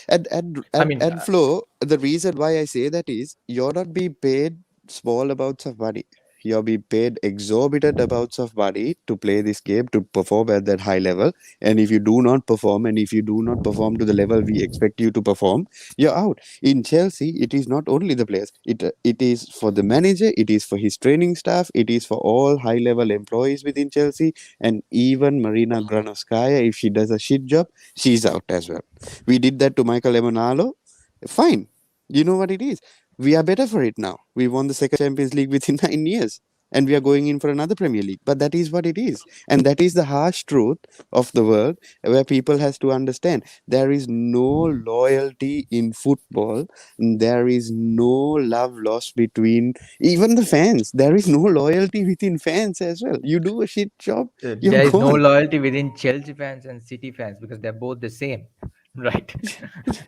I And, mean, and Flo, the reason why I say that is you're not being paid small amounts of money. You're being paid exorbitant amounts of money to play this game, to perform at that high level. And if you do not perform, and if you do not perform to the level we expect you to perform, you're out. In Chelsea, it is not only the players. It is for the manager, it is for his training staff, it is for all high level employees within Chelsea, and even Marina Granovskaya, if she does a shit job, she's out as well. We did that to Michael Emonalo. Fine. You know what it is. We are better for it now. We won the second Champions League within 9 years. And we are going in for another Premier League. But that is what it is. And that is the harsh truth of the world where people has to understand. There is no loyalty in football. There is no love lost between even the fans. There is no loyalty within fans as well. You do a shit job, you're there is no gone. loyalty within Chelsea fans and City fans because they're both the same, right?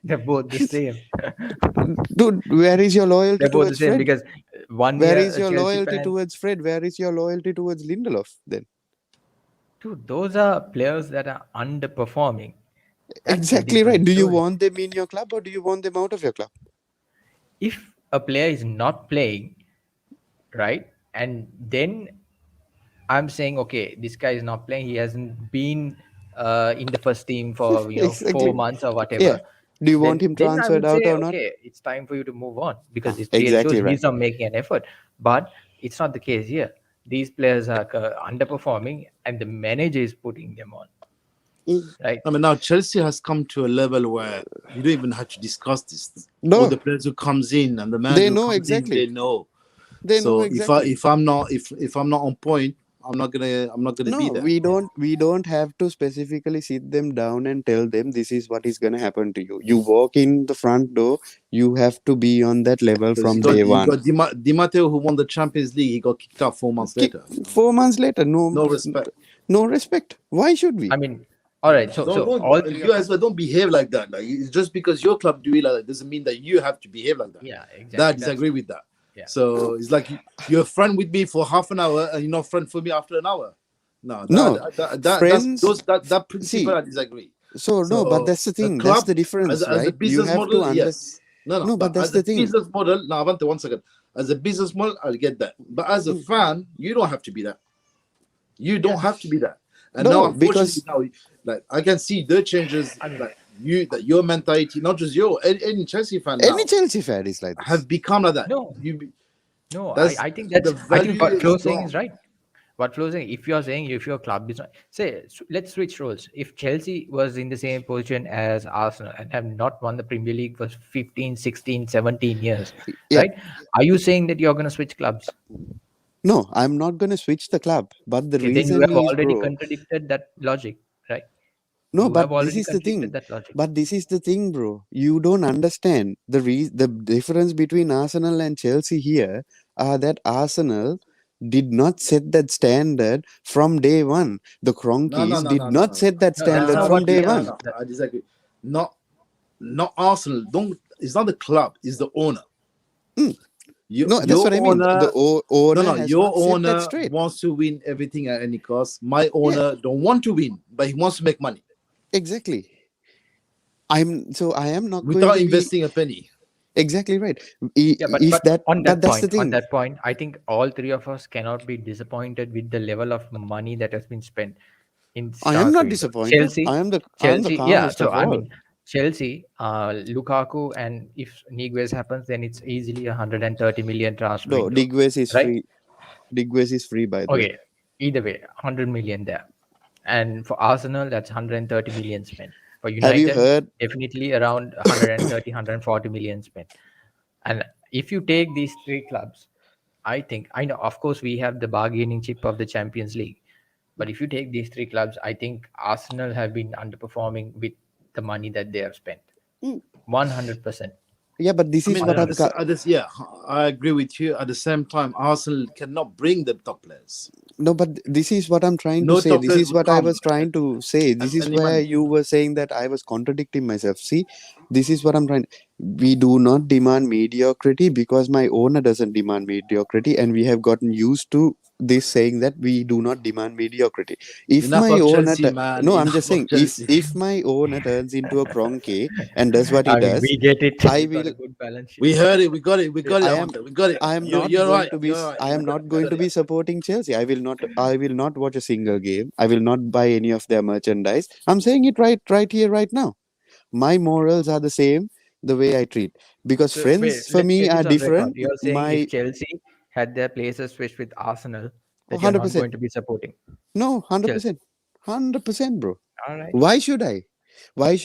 They're both the same. Dude, where is your loyalty They're both the towards same Fred? because one Where year is a your Chelsea loyalty fan, towards Fred? Where is your loyalty towards Lindelof then? dude, those are players that are underperforming. That's a Exactly right. different Do you story. want them in your club or do you want them out of your club? If a player is not playing, right, and then I'm saying, okay, this guy is not playing. He hasn't been in the first team for Exactly. 4 months or Yeah. whatever. Do you want him Then I transferred would out say, or not? okay, it's time for you to move on because it clearly shows Exactly right. he's not making an effort. But it's not the case here. These players are underperforming, and the manager is putting them on. Mm. Right? I mean, now Chelsea has come to a level where you don't even have to discuss this. All No, the players who comes in and the they manager who know comes in, they exactly. know. They know So exactly. if I'm not on point, I'm not gonna be No, there. we don't have to specifically sit them down and tell them this is what is going to happen to you. You walk in the front door, you have to be on that level Because from day you one. got Di Matteo who won the Champions League. He got kicked out 4 months Ki- later. 4 months later, no, No respect. no respect. Why should I we? mean, all right. So Don't all three you of as us. well don't behave like that. Like it's just because your club do it like that doesn't mean that you have to behave like that. Yeah, That I exactly. That's disagree with that. yeah. So it's like you're a friend with me for half an hour and you're not friend for me after an hour. No, No, friends. that principle See, I disagree. so no, but So that's the a thing. That's club the as difference, a right? You business have to model, under. yes. No, No, but but that's as a the thing. business model, now Avante, 1 second. As a business model, I'll get that. But as a Mm, fan, you don't have to be that. You Yeah. don't have to be that. And now, No, unfortunately, because now like I can see the changes, I mean, like your mentality, not just any Chelsea fan any now Chelsea fan is like this. have become like that. no, You no. I, that's I think the that's. I think value what is Flo saying is gone. right. What Flo saying, if you're saying if your club is not, say, let's switch roles. If Chelsea was in the same position as Arsenal and have not won the Premier League for 15, 16, 17 years, Yeah. right? Are you saying that you're going to switch clubs? No, I'm not going to switch the club. But the Okay, then you reason have is, already bro. contradicted that logic, right? No, You have but this already is the contradicted thing. that logic. But this is the thing, bro. You don't understand the difference between Arsenal and Chelsea here are that Arsenal did not set that standard from day one. The No, no, Cronkies no, did no, no, not no, set that No, that's standard not from what day we are. one. no. I disagree. Not Arsenal. Don't. It's not the club. It's the owner. Mm. No, that's Your what I mean. The owner. No, owner no. has Your not set that owner straight. wants to win everything at any cost. My Yeah, owner don't want to win, but he wants to make money exactly. I am not going without to be investing a penny. exactly right. Yeah, If that, but that's the on thing. that point, I think all three of us cannot be disappointed with the level of money that has been spent in I am stars not window. disappointed. I am the Yeah. calmest So of I all. mean, Chelsea, Lukaku, and if Niguez happens, then it's easily 130 million transfer No, window, Digwes is right? free. Digwes is free, by the way. Okay, either way, 100 million there. And for Arsenal, that's 130 million spent. For Have you United, heard? definitely around 130, 140 million spent. And if you take these three clubs, I know, of course, we have the bargaining chip of the Champions League. But if you take these three clubs, I think Arsenal have been underperforming with the money that they have spent. Mm, 100%. yeah, but this I is mean, what I'm. yeah, I agree with you. At the same time, Arsenal cannot bring the top players. No, but this is what I'm trying to No say. top This players is will what I come was trying to say. This and is spending where money. you were saying that I was contradicting myself. See, this is what I'm trying. We do not demand mediocrity because my owner doesn't demand mediocrity, and we have gotten used to this saying that we do not demand mediocrity. If Enough my of owner, Chelsea, man. no, I'm Enough just of saying, if Chelsea. if my owner turns into a Cronky and does what he I mean, does, we get it. I He's got will. a good balance sheet. We heard it. We got it. We got it, I am Avante. We got it. I am not You're going right. to be You're right. I We am got not it. We going got to it. be supporting Chelsea. I will not watch a single game. I will not buy any of their merchandise. I'm saying it right here right now. My morals are the same the way I treat because So wait, friends for let's me get are this on record. different. You're saying if My Chelsea had their places switched with Arsenal, that you're not 100%. going to be supporting No, Chelsea. 100%. 100%, bro. All right. Why should I? Why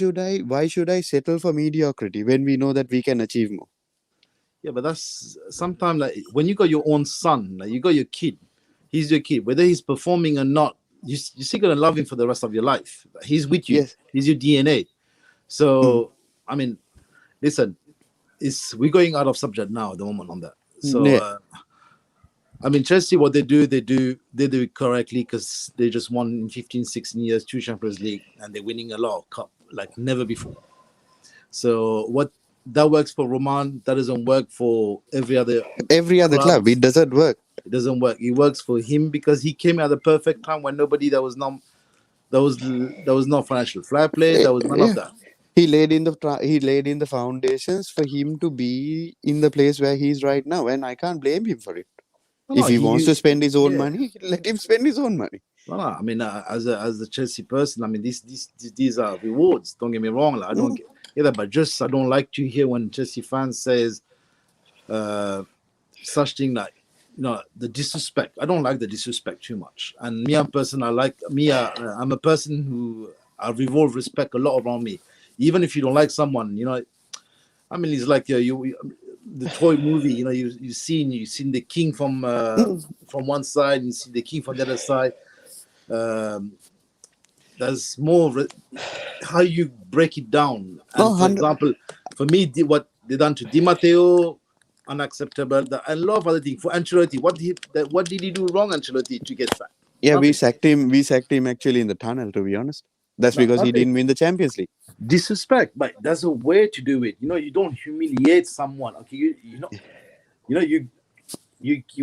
should I settle for mediocrity when we know that we can achieve more? Yeah, but that's sometimes like when you got your own son, like you got your kid, he's your kid, whether he's performing or not, you're still gonna love him for the rest of your life. He's with you, Yes. he's your DNA. Mm. So I mean, listen, it's we're going out of subject now at the moment on that. So Yeah. I mean, Chelsea, what they do it correctly because they just won in 15, 16 years, 2 Champions League, and they're winning a lot of cup like never before. So what that works for Roman, that doesn't work for every other Every other club, clubs. it doesn't work. It doesn't work. It works for him because he came at the perfect time when nobody there was no financial fair play. There was none of Yeah. that. He laid in the foundations for him to be in the place where he's right now, and I can't blame him for it. No, If no, he wants to spend his own yeah. money, let him spend his own money. No, no. I mean, as a Chelsea person, I mean, these are rewards. Don't get me wrong. Like, I don't Mm. get that, but just I don't like to hear when Chelsea fans says such thing like the disrespect. I don't like the disrespect too much. And me, I'm a person. I'm a person who I revolve respect a lot around me. Even if you don't like someone, I mean, it's like the toy movie. You know, you've seen the king from one side, you see the king from the other side. Um, there's more of how you break it down. No, And for 100. example, for me, what they done to Di Matteo, unacceptable. I love other thing for Ancelotti. What did he do wrong, Ancelotti, to get sacked? Yeah, we Nothing. sacked him. We sacked him actually in the tunnel. To be honest, that's No, because he nothing. didn't win the Champions League. Disrespect, but there's a way to do it. You know, you don't humiliate someone. Okay, you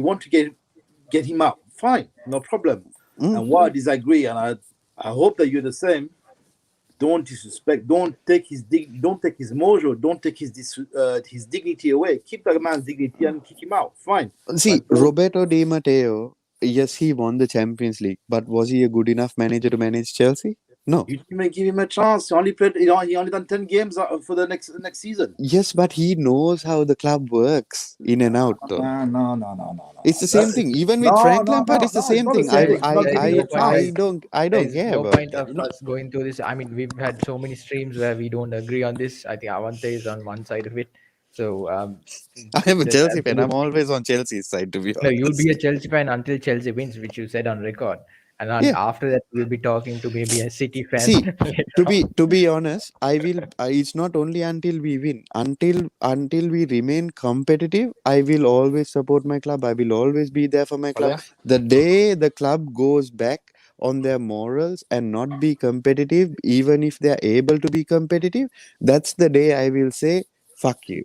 want to get him out. Fine, no problem. Mm. And what I disagree, and I hope that you're the same. Don't disrespect. Don't take his mojo. Don't take his dignity away. Keep that man's dignity and kick him out. Fine, See, but don't. Roberto Di Matteo. Yes, he won the Champions League, but was he a good enough manager to manage Chelsea? No. You didn't even give him a chance. He only played. He only done 10 games for the next season. Yes, but he knows how the club works in and out, though. No. It's the same thing. Even with No, Frank no, Lampard, no, it's the no. It's same not the thing. same Guys, thing. He's not guys, giving him no a point, chance. I don't guys, care no about point that. of us going through this. I mean, we've had so many streams where we don't agree on this. I think Avante is on one side of it. So I am a there's Chelsea fan. I'm absolutely always on Chelsea's side, to be no. You'll be a honest. Chelsea fan until Chelsea wins, which you said on record, and then Yeah. after that we'll be talking to maybe a City fan See, later on. to be honest, I will. It's not only until we win, until we remain competitive. I will always support my club. I will always be there for my Oh, club. yeah. The day the club goes back on their morals and not be competitive, even if they are able to be competitive, that's the day I will say, "Fuck you.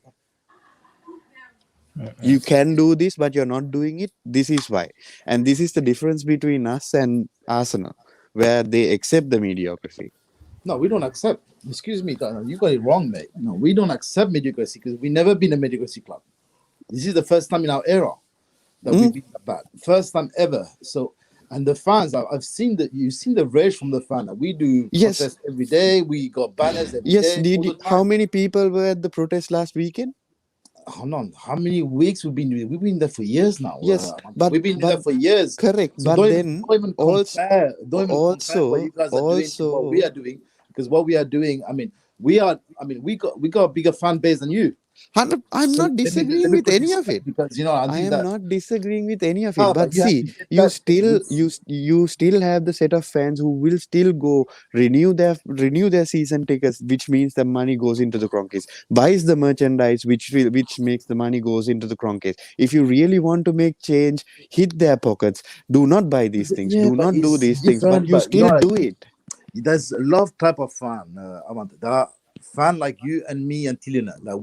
You can do this, but you're not doing it. This is why." And this is the difference between us and Arsenal, where they accept the mediocrity. No, we don't accept. Excuse me, Dana, you got it wrong, mate. No, we don't accept mediocrity because we've never been a mediocrity club. This is the first time in our era that we've been that bad. First time ever. So, and the fans, I've seen that. You've seen the rage from the fan. We do Yes. protests every day. We got banners every Yes, day, all the how time. many people were at the protest last weekend? Hold on, how many weeks we've been there for years now? Yes, We've been there but for years. correct. So But then don't even also compare. Don't even compare what also you guys are doing to what we are doing. Because what we are doing, we got a bigger fan base than you. I'm So not disagreeing let me with put any this of it. because I I think am that not disagreeing with any of it. no, But but you have see, to get that with you still have the set of fans who will still go renew their season tickets, which means the money goes into the Cronkies. Buys the merchandise, which makes the money goes into the Cronkies. If you really want to make change, hit their pockets. Do not buy these things. yeah, Do but not do it's these things. But different. you But still do it. there's a lot of type of fan. There are fan like you and me and Tilina. Like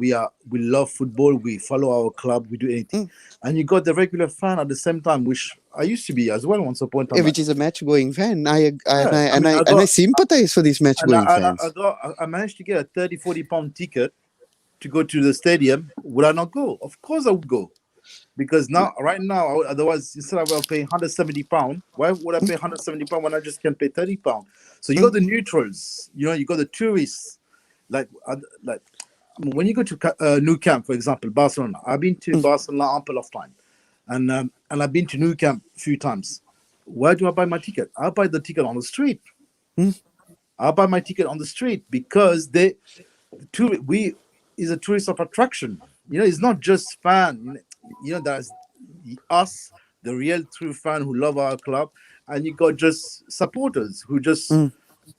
we love football. We follow our club. We do anything. Mm. And you got the regular fan at the same time, which I used to be as well once upon a Yeah, time. which is a match going fan. Yeah, I sympathize for these match going fans. I managed to get a 30-40 pound ticket to go to the stadium. Would I not go? Of course I would go. Because right now, otherwise, instead of paying £170, why would I pay £170 when I just can pay £30? So you got the neutrals, you got the tourists, like when you go to Nou Camp, for example, Barcelona. I've been to Barcelona ample of time, and I've been to Nou Camp a few times. Where do I buy my ticket? I buy the ticket on the street. I buy my ticket on the street because we is a tourist of attraction. It's not just fan. There's us, the real true fan who love our club, and you got just supporters who just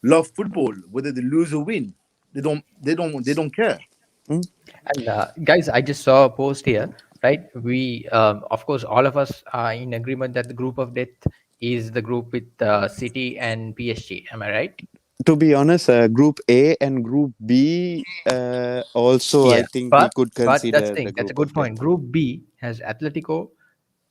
love football, whether they lose or win. They don't care. And guys, I just saw a post here, right? We, of course, all of us are in agreement that the group of death is the group with City and PSG. Am I right? To be honest, Group A and Group B also, I Yeah. think we But could that's consider the the thing. That's a group good of death. point. Group B has Atletico,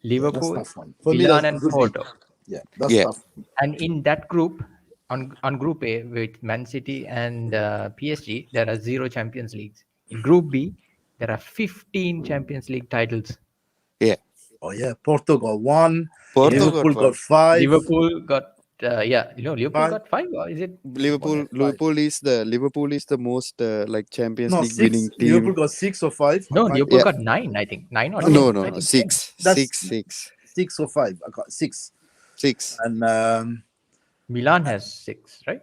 Yeah, that's Liverpool, tough one. For me, Milan, that's and Group B. Porto. Yeah, that's Yeah. tough. And in that group, on Group A with Man City and PSG, there are 0 Champions Leagues. In Group B, there are 15 Champions League titles. Yeah. Oh yeah, Porto got one, Porto Yeah. got Liverpool one. got five. Liverpool got Liverpool Five? got 5, or is it more Liverpool than? Five. Liverpool is the most like Champions No, League winning six. team. Liverpool got 6 or 5. No, Five. Liverpool Yeah. got 9, I think. 9 or No, 10. no, No, I no. think 10. that's Six. 6 or 5. I got 6. Six. And Milan has 6, right?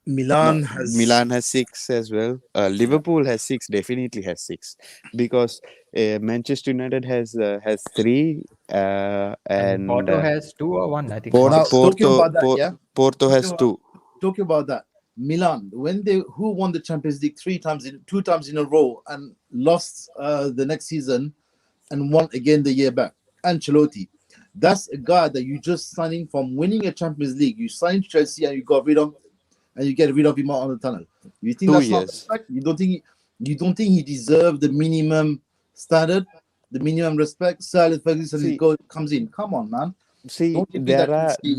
Milan No, has Milan has six as well. Liverpool has six, definitely has six, because Manchester United has three, And and Porto has two or one, I think Porto one. now talking Porto about that. Yeah, Porto talking has about, two. talking about that. Milan, when they who won the Champions League three times in 2 times in a row and lost the next season and won again the year back. Ancelotti. That's a guy that you just signing from winning a Champions League. You signed Chelsea and you got rid of and you get rid of him out on the tunnel. You think Two that's not years. respect? You don't think he deserved the minimum standard, the minimum respect? Sir Alex Ferguson See, comes in. Come on, man. see, Don't give me that easy.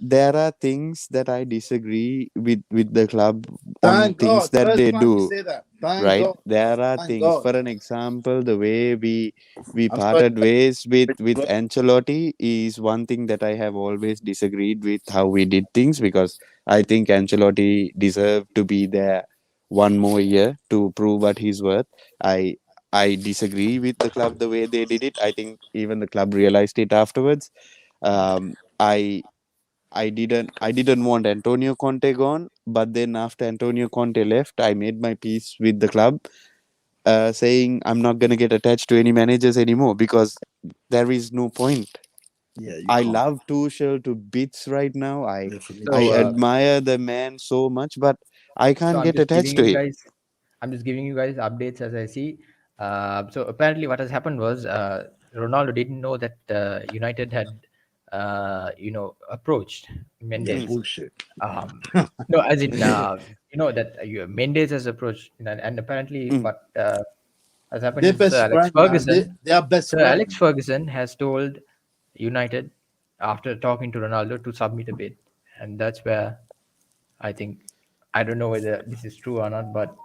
there are things that I disagree with the club on Thank things God. that First they time you do. say that. Thank Right, God. there are Thank things, God. for an example, the way we I'm sorry. parted ways with But Ancelotti is one thing that I have always disagreed with, how we did things, because I think Ancelotti deserved to be there one more year to prove what he's worth. I i disagree with the club the way they did it. I think even the club realized it afterwards. Um, I I didn't want Antonio Conte gone, but then after Antonio Conte left, I made my peace with the club, saying I'm not gonna get attached to any managers anymore because there is no point. yeah, you I can't. love Tuchel to bits right now. I Yeah, for me I So, too. admire the man so much, but I so can't get attached to him. I'm just giving you guys updates as I see. So apparently, what has happened was Ronaldo didn't know that United had, approached Yeah, Mm, Mendes. bullshit. Um, no, as in, that Mendes has approached, and apparently, mm. what has happened They're is best friend, man. They are best Sir Alex friend. Ferguson has told United after talking to Ronaldo to submit a bid, and that's where I think I don't know whether this is true or not, but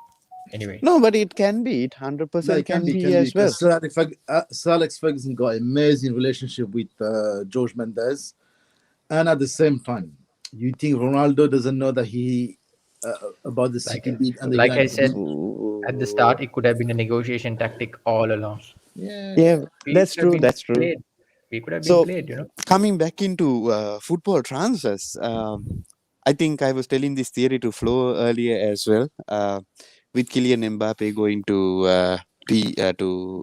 anyway. No, but it can be. It No, 100% can be can be as well. because Sir Alex Ferguson got an amazing relationship with George Mendes, and at the same time, you think Ronaldo doesn't know that he about the Like City beat and the like I United beat? said at the Ooh. start, it could have been a negotiation tactic all along. Yeah, Yeah, We that's could have true. been That's true. played. We could have been So played. coming back into football transfers, I think I was telling this theory to Flo earlier as well. With Kylian Mbappe going to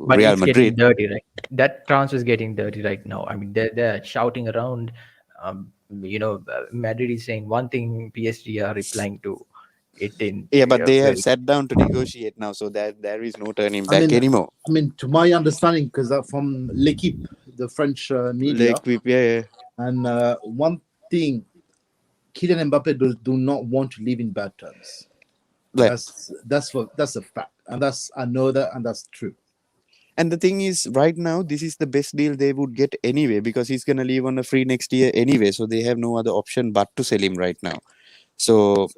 But Real it's getting Madrid. dirty, right? That transfer is getting dirty right now. I mean, they're shouting around. Madrid is saying one thing, PSG are replying to it in Yeah, but a they have very. sat down to negotiate now, so that there is no turning I back mean, anymore. to my understanding, because from L'Equipe, the French media, Like yeah, and one thing, Kylian Mbappe do not want to live in bad terms. like, That's a fact, and I know that, and that's true. and the thing is, right now, this is the best deal they would get anyway because he's gonna leave on a free next year anyway, so they have no other option but to sell him right now. So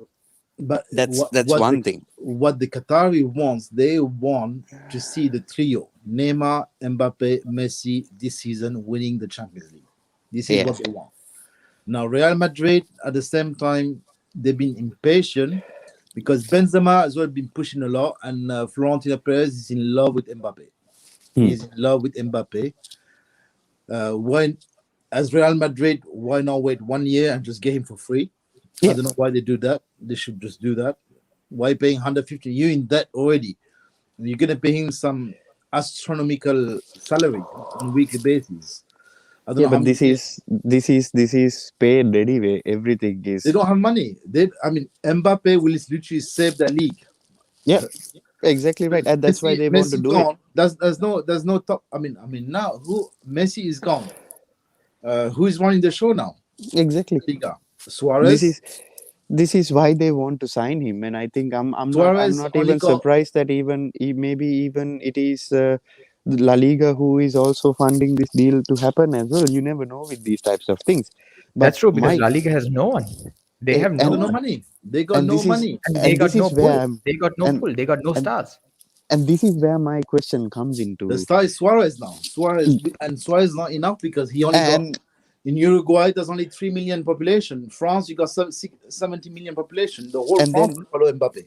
But that's one thing. what the Qatari wants, they want to see the trio Neymar, Mbappe, Messi this season winning the Champions League. This is Yeah, what they want. Now Real Madrid at the same time they've been impatient because Benzema has well been pushing a lot, and Florentino Perez is in love with Mbappe. hmm. He's in love with Mbappe. When as Real Madrid, why not wait 1 year and just get him for free? I Yeah, don't know why they do that. They should just do that. Why paying 150? You in debt already. And you're gonna pay him some astronomical salary on a weekly basis. I don't yeah, know how but many. this is paid anyway. Everything They is. don't have money. Mbappe will literally save the league. Yeah, exactly right, and that's why they want to Messi do it. gone. There's no top. Now who Messi is gone. Who is running the show now? Exactly. Liga. This Suarez. is this is why they want to sign him, and I think I'm Suarez not only even got. surprised that maybe even it is La Liga who is also funding this deal to happen as well. You never know with these types of things, but That's true because my La Liga has no one. They have They no got no one, money. They got and no this is money. and they and got this no is where pull. I'm They got no and pull. They got no and stars. and this is where my question comes The into. star is Suarez now. Suarez not enough because he only got And in Uruguay. There's only 3 million population. France, you got 70 million population. The whole and France then will follow Mbappe.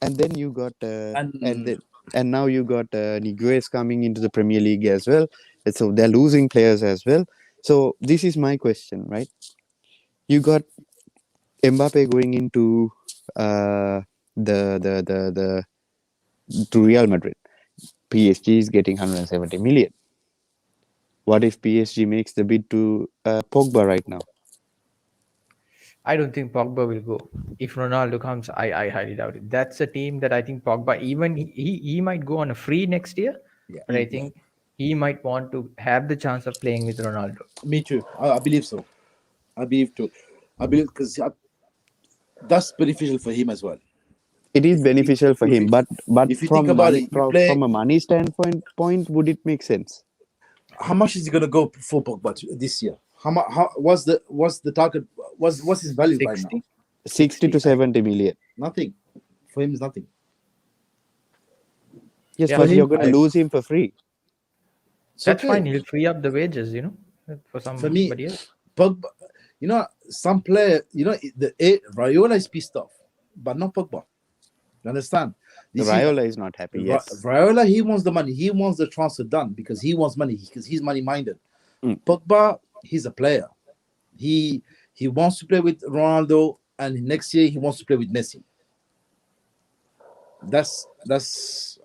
and then you got And and now you got Niguez coming into the Premier League as well. And so they're losing players as well. So this is my question, right? You got Mbappe going into uh, the to Real Madrid. PSG is getting 170 million. What if PSG makes the bid to Pogba right now? I don't think Pogba will go. If Ronaldo comes, I highly doubt it. That's a team that I think Pogba, even he might go on a free next year, Yeah, but I think he might want to have the chance of playing with Ronaldo. me too. I believe so. I believe too. I believe because that's beneficial for him as well. It is beneficial for If him, you, but if you think from about money it, you play. from a money standpoint, would it make sense? How much is he gonna go for Pogba this year? How much? How what's the target? What's his value right now? 60? 60 to 60? 70 million. Nothing. For him, is nothing. Yes, Yeah, For but you're him, going to lose him for free. it's that's okay. fine. He'll free up the wages, for For me, somebody else. Pogba. Some player. Raiola is pissed off, but not Pogba. You understand? This is Raiola is not happy. Yes. Raiola. He wants the money. He wants the transfer done because he wants money. Because he's money minded. Mm. Pogba, he's a player. He he wants to play with Ronaldo, and next year he wants to play with Messi. That's.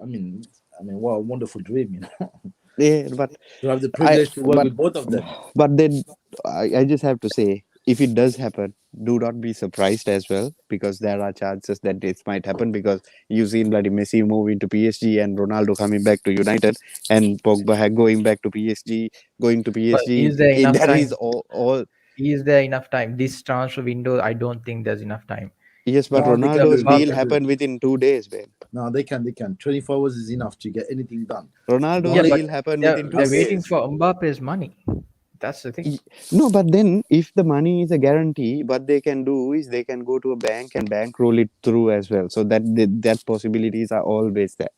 What a wonderful dream, Yeah, but to have the I privilege to work with both of them. but then I just have to say, if it does happen, do not be surprised as well, because there are chances that this might happen, because you've seen bloody Messi move into PSG and Ronaldo coming back to United and Pogba going back to PSG, going to But PSG. is there enough That is time? all. Is there enough time? This transfer window, I don't think there's enough time. Yes, but No, they can do Ronaldo's it. They deal Mbappe, can do it. happened within 2 days, man. No, they can. They can. 24 hours is enough to get anything done. The yeah, Ronaldo's but only deal happened they're, within two they're waiting days. for Mbappe's money. That's the thing. No, but then if the money is a guarantee, what they can do is they can go to a bank and bankroll it through as well. So that possibilities are always there.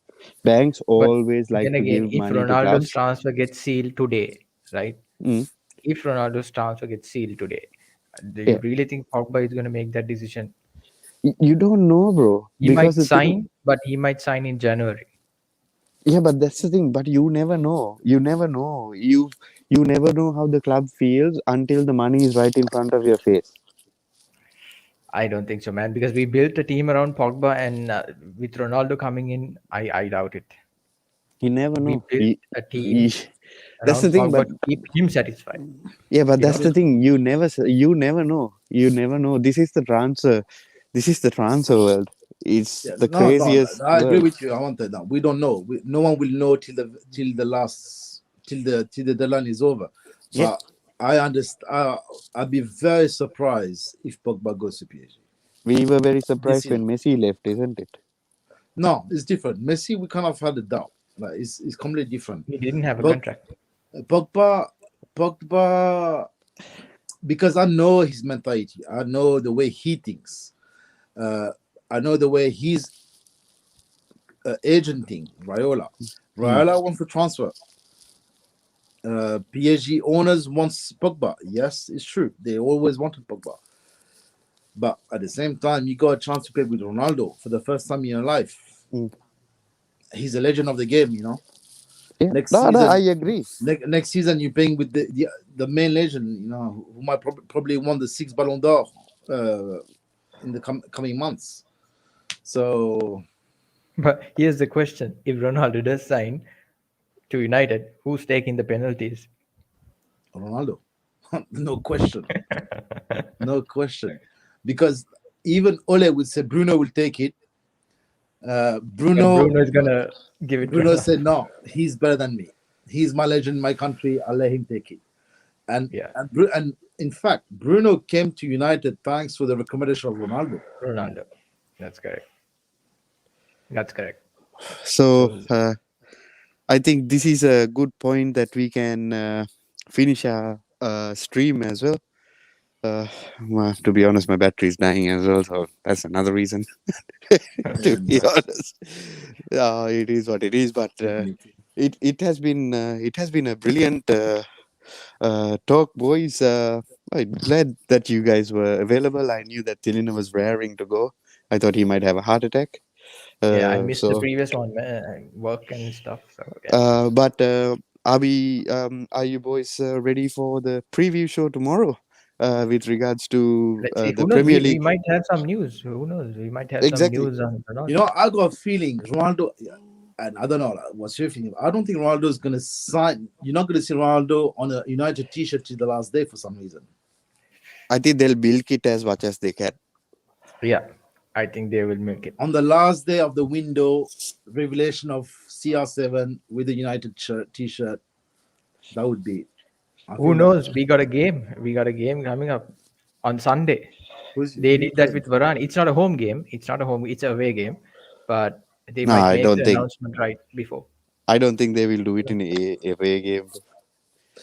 Banks But always like then to again, give if money to Ronaldo's clubs. transfer gets sealed today, right? Mm, If Ronaldo's transfer gets sealed today, do you yeah, really think Pogba is going to make that decision? you don't know, bro, He because might the thing. sign, but he might sign in January. Yeah, but that's the thing. But you never know. You never know. You never know how the club feels until the money is right in front of your face. I don't think so, man, because we built a team around Pogba, and with Ronaldo coming in, I doubt it. You never We know. built a You- team that's the around thing. Pogba But to keep him satisfied. yeah, but You that's know, the thing. You never know. You never know. This is the transfer. This is the transfer world. It's Yeah, the no, craziest I agree world. with you. I want that. No, we don't know. No one will know till the deadline is over. Yeah, But I understand. I'd be very surprised if Pogba goes to PSG we were very this surprised when season. Messi left, isn't it? No, it's different. Messi, we kind of had a doubt. Like it's completely different. he didn't have a Pog, contract. Pogba, Pogba, because I know his mentality. I know the way he thinks. Uh, I know the way he's agenting Raiola. Mm. Raiola wants to transfer. PSG owners wants Pogba. Yes, it's true. They always wanted Pogba. But at the same time, you got a chance to play with Ronaldo for the first time in your life. Mm. He's a legend of the game. Yeah, Next no, I season, agree. next season you're playing with the main legend, who might probably won the six Ballon d'Or in the coming months. So But here's the question: if Ronaldo does sign to United, who's taking the penalties? Ronaldo, no question, no question, because even Ole would say Bruno will take it. But Bruno Bruno is gonna give it to Bruno Ronaldo. said no, he's better than me. He's my legend in my country. I'll let him take it. And Yeah, and in fact, Bruno came to United thanks to the recommendation of Ronaldo. Ronaldo. That's correct. That's correct. So So I think this is a good point that we can finish our stream as well. To be honest, my battery is dying as well, so that's another reason. To and be honest, it is what it is. But definitely. it has been a brilliant talk, boys. I'm glad that you guys were available. I knew that Tilina was raring to go. I thought he might have a heart attack. Yeah, I missed the So, previous one, man. Work and stuff. So yeah. but are you boys ready for the preview show tomorrow? with regards to Let's see. the Who knows? Premier We League. might have some news. Who knows? We might have some Exactly. news on You Ronaldo. know, I got a feeling Ronaldo, and I don't know what's your feeling. I don't think Ronaldo is going to sign. You're not going to see Ronaldo on a United T-shirt till the last day for some reason. I think they'll milk it as much as they can. Yeah, I think they will make it. On the last day of the window, revelation of CR7 with the United T-shirt, that would be it. I Who think that. knows? We got a game. We got a game coming up on Sunday. Who's They who you did that playing? with Varane. It's not a home game. It's not a home. It's a away game, but they No, might I make don't the think. announcement right before. I don't think they will do it in a away game.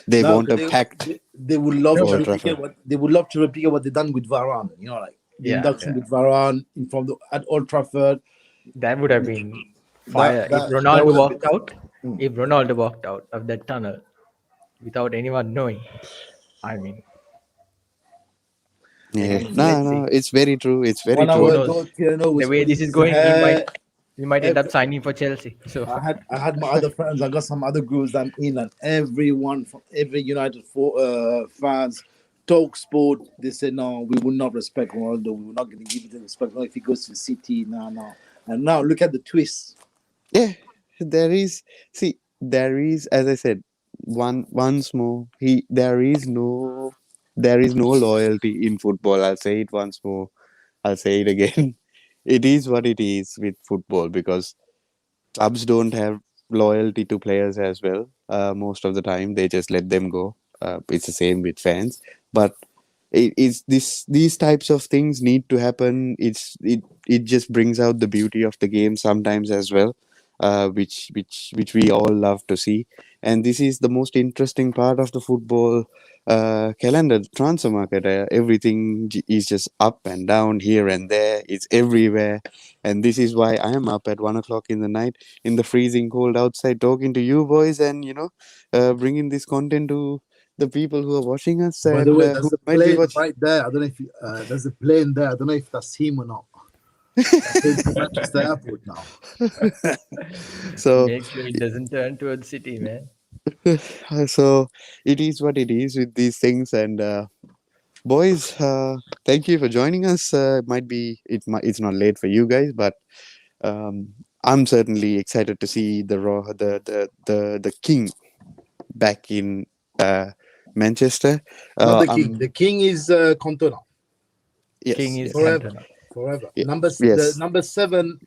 They No, want a because packed they would love No, to Old but replicate Trafford. what they would love to replicate what they done with Varane. You know, like the yeah, induction yeah, with Varane in from the at Old Trafford. that would have been That fire if that that Ronaldo would have been. walked out. If Ronaldo walked out of that tunnel without anyone knowing, I mean, Yeah. No, let's no, see. it's very true. It's very One Who true. hour knows? ago, Tiano The was way putting this is his going, hair. he might end Every, up signing for Chelsea. So I had my other friends. I got some other groups I'm in, and everyone from every United fans, talk sport. They said no, we will not respect Ronaldo. We will not going to give it the respect. No, if he goes to City, no, no. And now look at the twist. Yeah, there is. See, there is, as I said, once more. There is no loyalty in football. I'll say it once more. I'll say it again. It is what it is with football because clubs don't have loyalty to players as well. Most of the time, they just let them go. It's the same with fans, but it's these types of things need to happen. It just brings out the beauty of the game sometimes as well, which we all love to see. And this is the most interesting part of the football calendar, the transfer market. Everything is just up and down, here and there. It's everywhere, and this is why I am up at 1 o'clock in the night in the freezing cold outside talking to you boys, and bringing this content to the people who are watching us By the and way, who there's a might be plane watching. right there. I don't know if there's a plane there. I don't know if that's him or not. That's going to Manchester Airport now. So, make sure it doesn't turn towards City, man. so it is what it is with these things. And boys, thank you for joining us. It's not late for you guys, but I'm certainly excited to see the king back in Manchester. Not the king. Um, The king is Cantona King yes, is yes, forever, Cantona. forever. yeah, The yes, number 7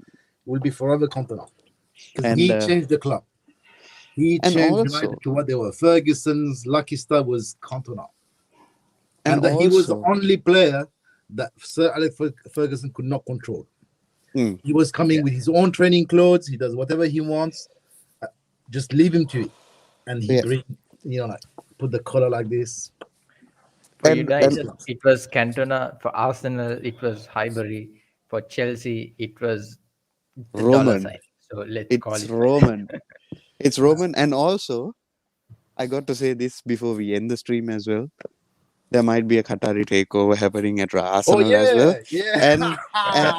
will be forever Cantona because and he changed the club. He and changed also United to what they were. Ferguson's lucky star was Cantona, and and that he was the also. only player that Sir Alex Ferguson could not control. Mm, He was coming Yeah. with his own training clothes. He does whatever he wants. Just leave him to it, and he yeah, bring, like put the collar like this. For and First United, class. it was Cantona. For Arsenal, it was Highbury. For Chelsea, it was the dollar Roman. sign. So let's call It's it. Roman. It's Roman. And also, I got to say this before we end the stream as well. There might be a Qatari takeover happening at Oh Arsenal as well. yeah, yeah. And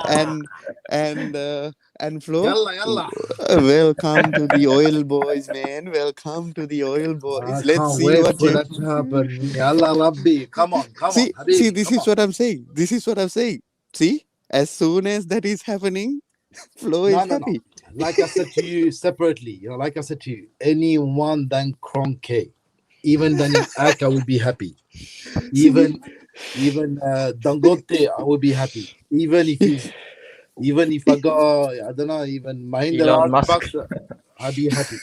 and and and Flo, Yalla, yalla. welcome to the Oil Boys, man. Welcome to the Oil I Boys. Let's can't see wait what for you that to happen. Yalla, Rabbi. Come on, see. Habibi. This Come is on. what I'm saying. This is what I'm saying. See, as soon as that is happening, Flo No, is no, no. happy. Like I said to you separately, like I said to you, anyone than Kronke, even Daniel Aka will be happy. See, Even Dangote, I will be happy. Even if I got, I don't know, even Elon Mahindra Musk. Rajapaksa, I'll be happy.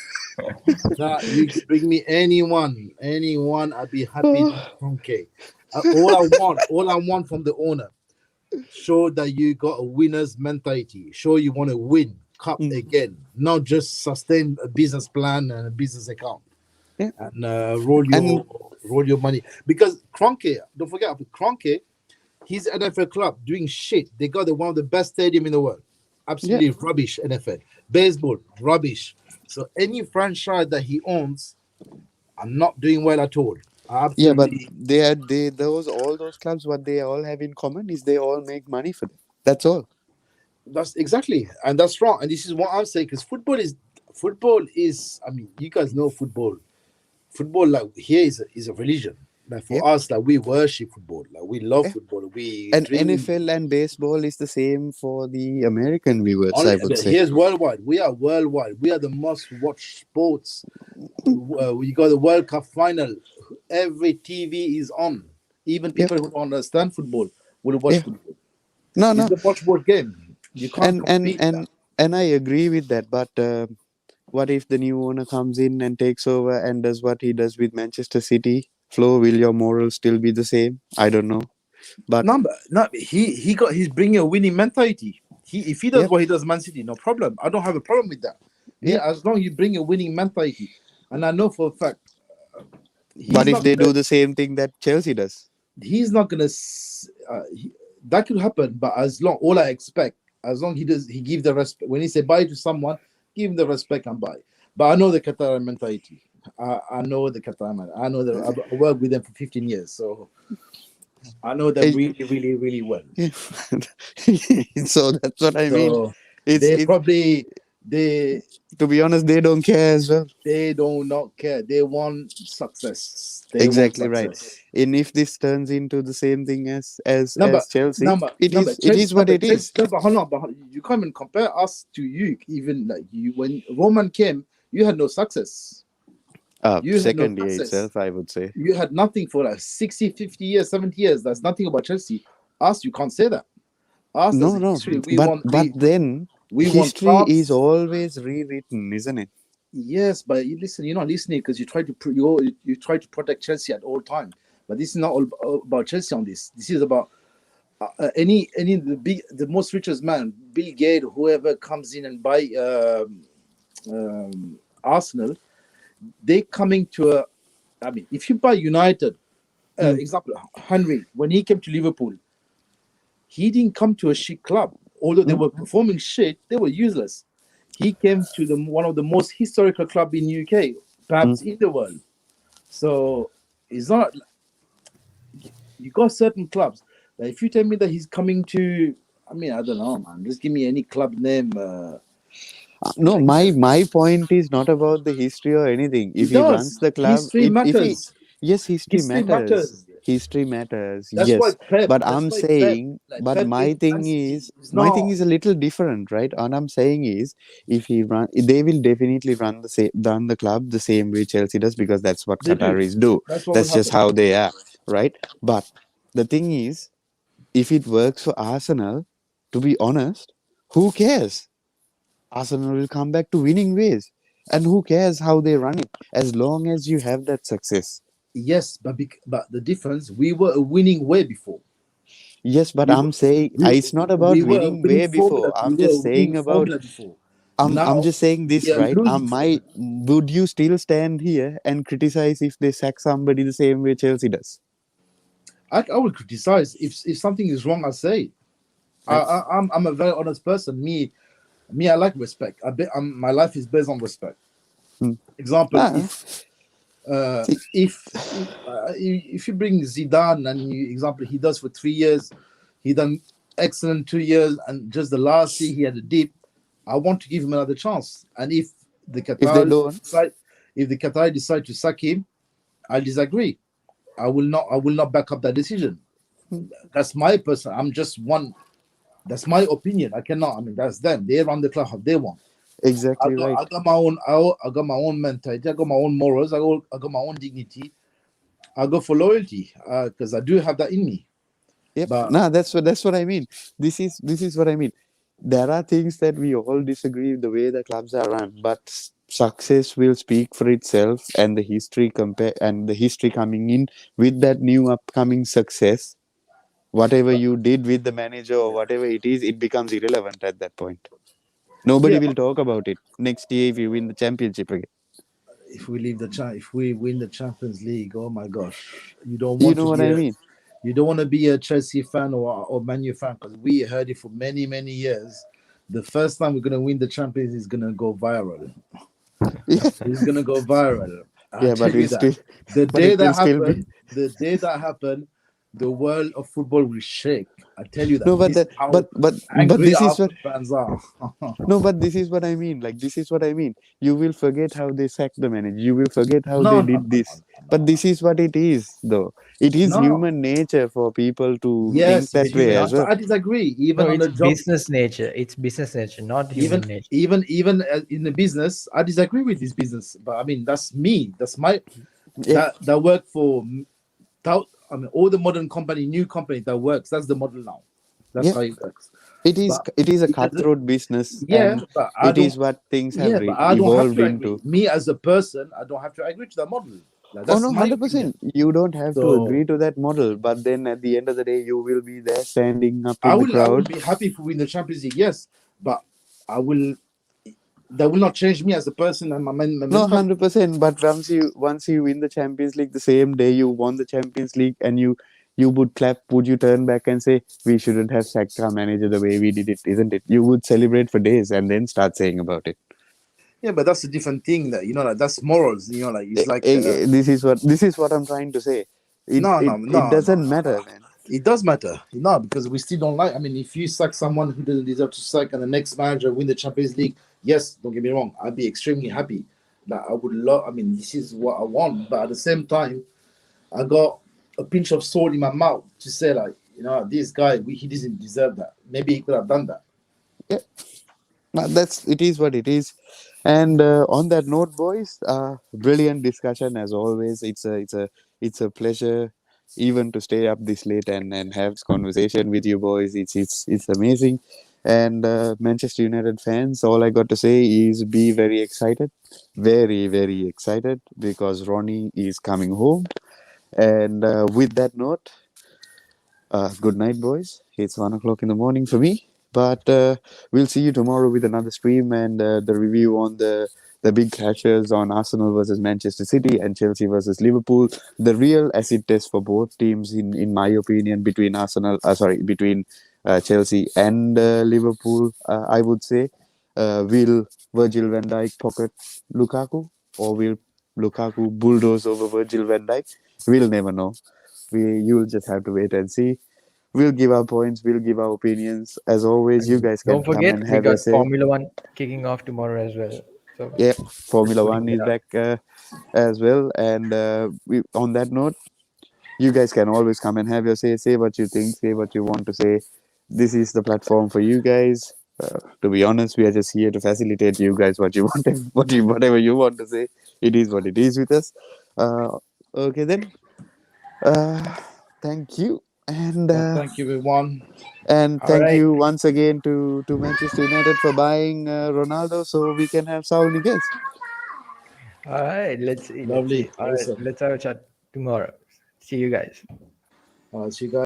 Nah, you bring me anyone, I'll be happy than Kronke. All I want from the owner, show that you got a winner's mentality. Show you want to win cup mm, again, not just sustain a business plan and a business account yeah. and roll your money. Because Kroenke, don't forget, Kroenke, his NFL club doing shit. They got one of the best stadium in the world. Yeah, Absolutely rubbish NFL. Baseball, rubbish. So any franchise that he owns are not doing well at all. yeah, but Absolutely. those all those clubs, what they all have in common is they all make money for them. That's all. That's exactly, and that's wrong. And this is what I'm saying because football is. I mean, you guys know football. Football, like here, is a religion. Like Yep. for us, like we worship football, like we love Yeah. football. We And dream. NFL and baseball is the same for the American viewers, Only, I would but say. here's worldwide. We are worldwide. We are the most watched sports. We got the World Cup final. Every TV is on. Even Yep. people who don't understand football will watch Yeah. football. No, It's no. a watchable game. You can't And and compete that. and and I agree with that. But what if the new owner comes in and takes over and does what he does with Manchester City? Flo, will your morals still be the same? I don't know. But No, he's bringing a winning mentality. If he does yep, what he does, Man City, no problem. I don't have a problem with that. Me, yep. as long as you bring a winning mentality, and I know for a fact But he's if not they gonna do the same thing that Chelsea does, he's not gonna that could happen. But as long all I expect, as long he does, he give the respect when he say bye to someone, give him the respect and bye. But I know the Qatar mentality. I know the Qatar man. I know that I worked with them for 15 years, so I know them eh, really, really, really well. yeah. So that's what I mean. So It's they it's probably they to be honest, they don't care as well. they do not care. They want success. They want Exactly right. success. And if this turns into the same thing as as Number as Chelsea, number it number is it Chelsea is what number it Chelsea is. no, but hold on, you can't even compare us to you. Even like you when Roman came, you had no success. You had no Second year success. itself, I would say. You had nothing for like 60, 50 years, 70 years. That's nothing about Chelsea. Us, you can't say that. Us as No, a no. history, But then we want history is clubs. always rewritten, isn't it? Yes, but you listen. You're not listening because you try to you try to protect Chelsea at all time. But this is not all about Chelsea on this. This is about any the most richest man, Bill Gates, whoever comes in and buy Arsenal. They coming to a. I mean, if you buy United, Mm, example Henry when he came to Liverpool, he didn't come to a shit club. Although they mm, were performing shit, they were useless. He came to one of the most historical club in UK, mm. perhaps in the world. So it's not you got certain clubs. Like if you tell me that he's coming to, I mean, I don't know, man. Just give me any club name. No, Like my point is not about the history or anything. If it he runs does. the club, History if he matters. yes, history History matters. matters. History matters, That's why yes. Pep. But That's I'm why Pep. saying, Like but Pep my in Man thing City is, is my thing not. is a little different, right? And I'm saying is, if he run, they will definitely run the club the same way Chelsea does because that's what They do. Qataris do. That's what will That's just happen. how they are, right? But the thing is, if it works for Arsenal, to be honest, who cares? Arsenal will come back to winning ways. And who cares how they run it as long as you have that success. Yes, but the difference, we were a winning way before. Yes, but We were I'm saying we, it's not about we were a winning winning way formula. before. We I'm were a just winning saying about formula before. I'm Now just saying we this, are right? losing My formula. would you still stand here and criticize if they sack somebody the same way Chelsea does? I will criticize if something is wrong. I say Right? I'm a very honest person. Me I like respect. My life is based on respect. Hmm. Example, Ah, uh, see, if you bring Zidane and example he does for 3 years, he done excellent 2 years, and just the last year he had a dip. I want to give him another chance. And the if they Qatar don't, decide, if the Qatar decide to sack him, I disagree. I will not. I will not back up that decision. hmm, That's my person. I'm just one. That's my opinion. I cannot. I mean, that's them. They run the club how they want. exactly right. I got my own. I got my own mentality. I got my own morals. I got my own dignity. I go for loyalty because I do have that in me. Yep. But Nah, that's what I mean. This is what I mean. There are things that we all disagree with the way the clubs are run, but success will speak for itself, and the history coming in with that new upcoming success, whatever you did with the manager or whatever it is, it becomes irrelevant at that point. Nobody yeah, will talk about it next year if you win the championship again. if we win the Champions League, oh my gosh, You know what I mean? you don't want to be a Chelsea fan or Man U fan because we heard it for many years. The first time we're gonna win the Champions is gonna go viral. Yeah, It's gonna go viral. I yeah, tell but you we'll that. still, but it will still be. The day that happened, the world of football will shake. I tell you No, that. but This is that, how but angry this is our what. fans are. No, but this is what I mean. Like, this is what I mean. You will forget how they sacked the manager. You will forget how No, they no, did no, this. no, But no, this is what it is, though. It is no, no. human nature for people to think Yes, that it's way human as Not nature. well. I disagree. no, Even on it's the job, business nature. It's business nature, not even human nature. even in the business, I disagree with this business. But I mean, that's me. That's my Yeah, that work for. I mean, all the modern company, new company that works. That's the model now. That's yeah. how it works. It But is a it doesn't. cutthroat business, Yeah, and but I it don't. is what things have Yeah, but I don't have evolved to agree. into. Me as a person, I don't have to agree to that model. Like, Oh that's no, my opinion. 100%. You don't have to So agree to that model, but then at the end of the day, you will be there standing up I in the will. I will crowd. be happy if we win the Champions League. Yes, but I will. That will not change me as a person and my No, mentality. 100%. But once you win the Champions League, the same day you won the Champions League, and you would clap, would you turn back and say we shouldn't have sacked our manager the way we did it, isn't it? You would celebrate for days and then start saying about it. Yeah, but that's a different thing. That like that's morals. Like it's like This is what I'm trying to say. It no, it no, it no, no, doesn't no, no. matter, man. It does matter, because we still don't like. I mean, if you sack someone who doesn't deserve to sack, and the next manager win the Champions League, yes, don't get me wrong, I'd be extremely happy. That I would love. I mean, this is what I want, but at the same time, I got a pinch of salt in my mouth to say like, this guy, he doesn't deserve that. Maybe he could have done that. Yeah, that's it is what it is. And on that note, boys, brilliant discussion as always. It's a pleasure even to stay up this late and have this conversation with you boys. It's amazing. And Manchester United fans, all I got to say is be very excited, very very excited because Ronnie is coming home. And with that note, good night, boys. It's 1 o'clock in the morning for me, but we'll see you tomorrow with another stream and the review on the big clashes on Arsenal versus Manchester City and Chelsea versus Liverpool. The real acid test for both teams, in my opinion, between between Chelsea and Liverpool. I would say, will Virgil van Dijk pocket Lukaku, or will Lukaku bulldoze over Virgil van Dijk? We'll never know. You'll just have to wait and see. We'll give our points, we'll give our opinions. As always, you And guys can don't come forget, and we have your got say. Formula One kicking off tomorrow as well. So Yeah, just Formula putting One that is out. back as well. And on that note, you guys can always come and have your say. Say what you think, say what you want to say. This is the platform for you guys. To be honest, we are just here to facilitate you guys what you want, whatever you want to say. It is what it is with us. Uh, okay then. Uh, Thank you. And Well, thank you, everyone. All thank right. you once again to Manchester United for buying Ronaldo so we can have Saul Niguez. All right. Let's see. Let's see. Lovely, All right. awesome. Let's have a chat tomorrow. See you guys. See you guys.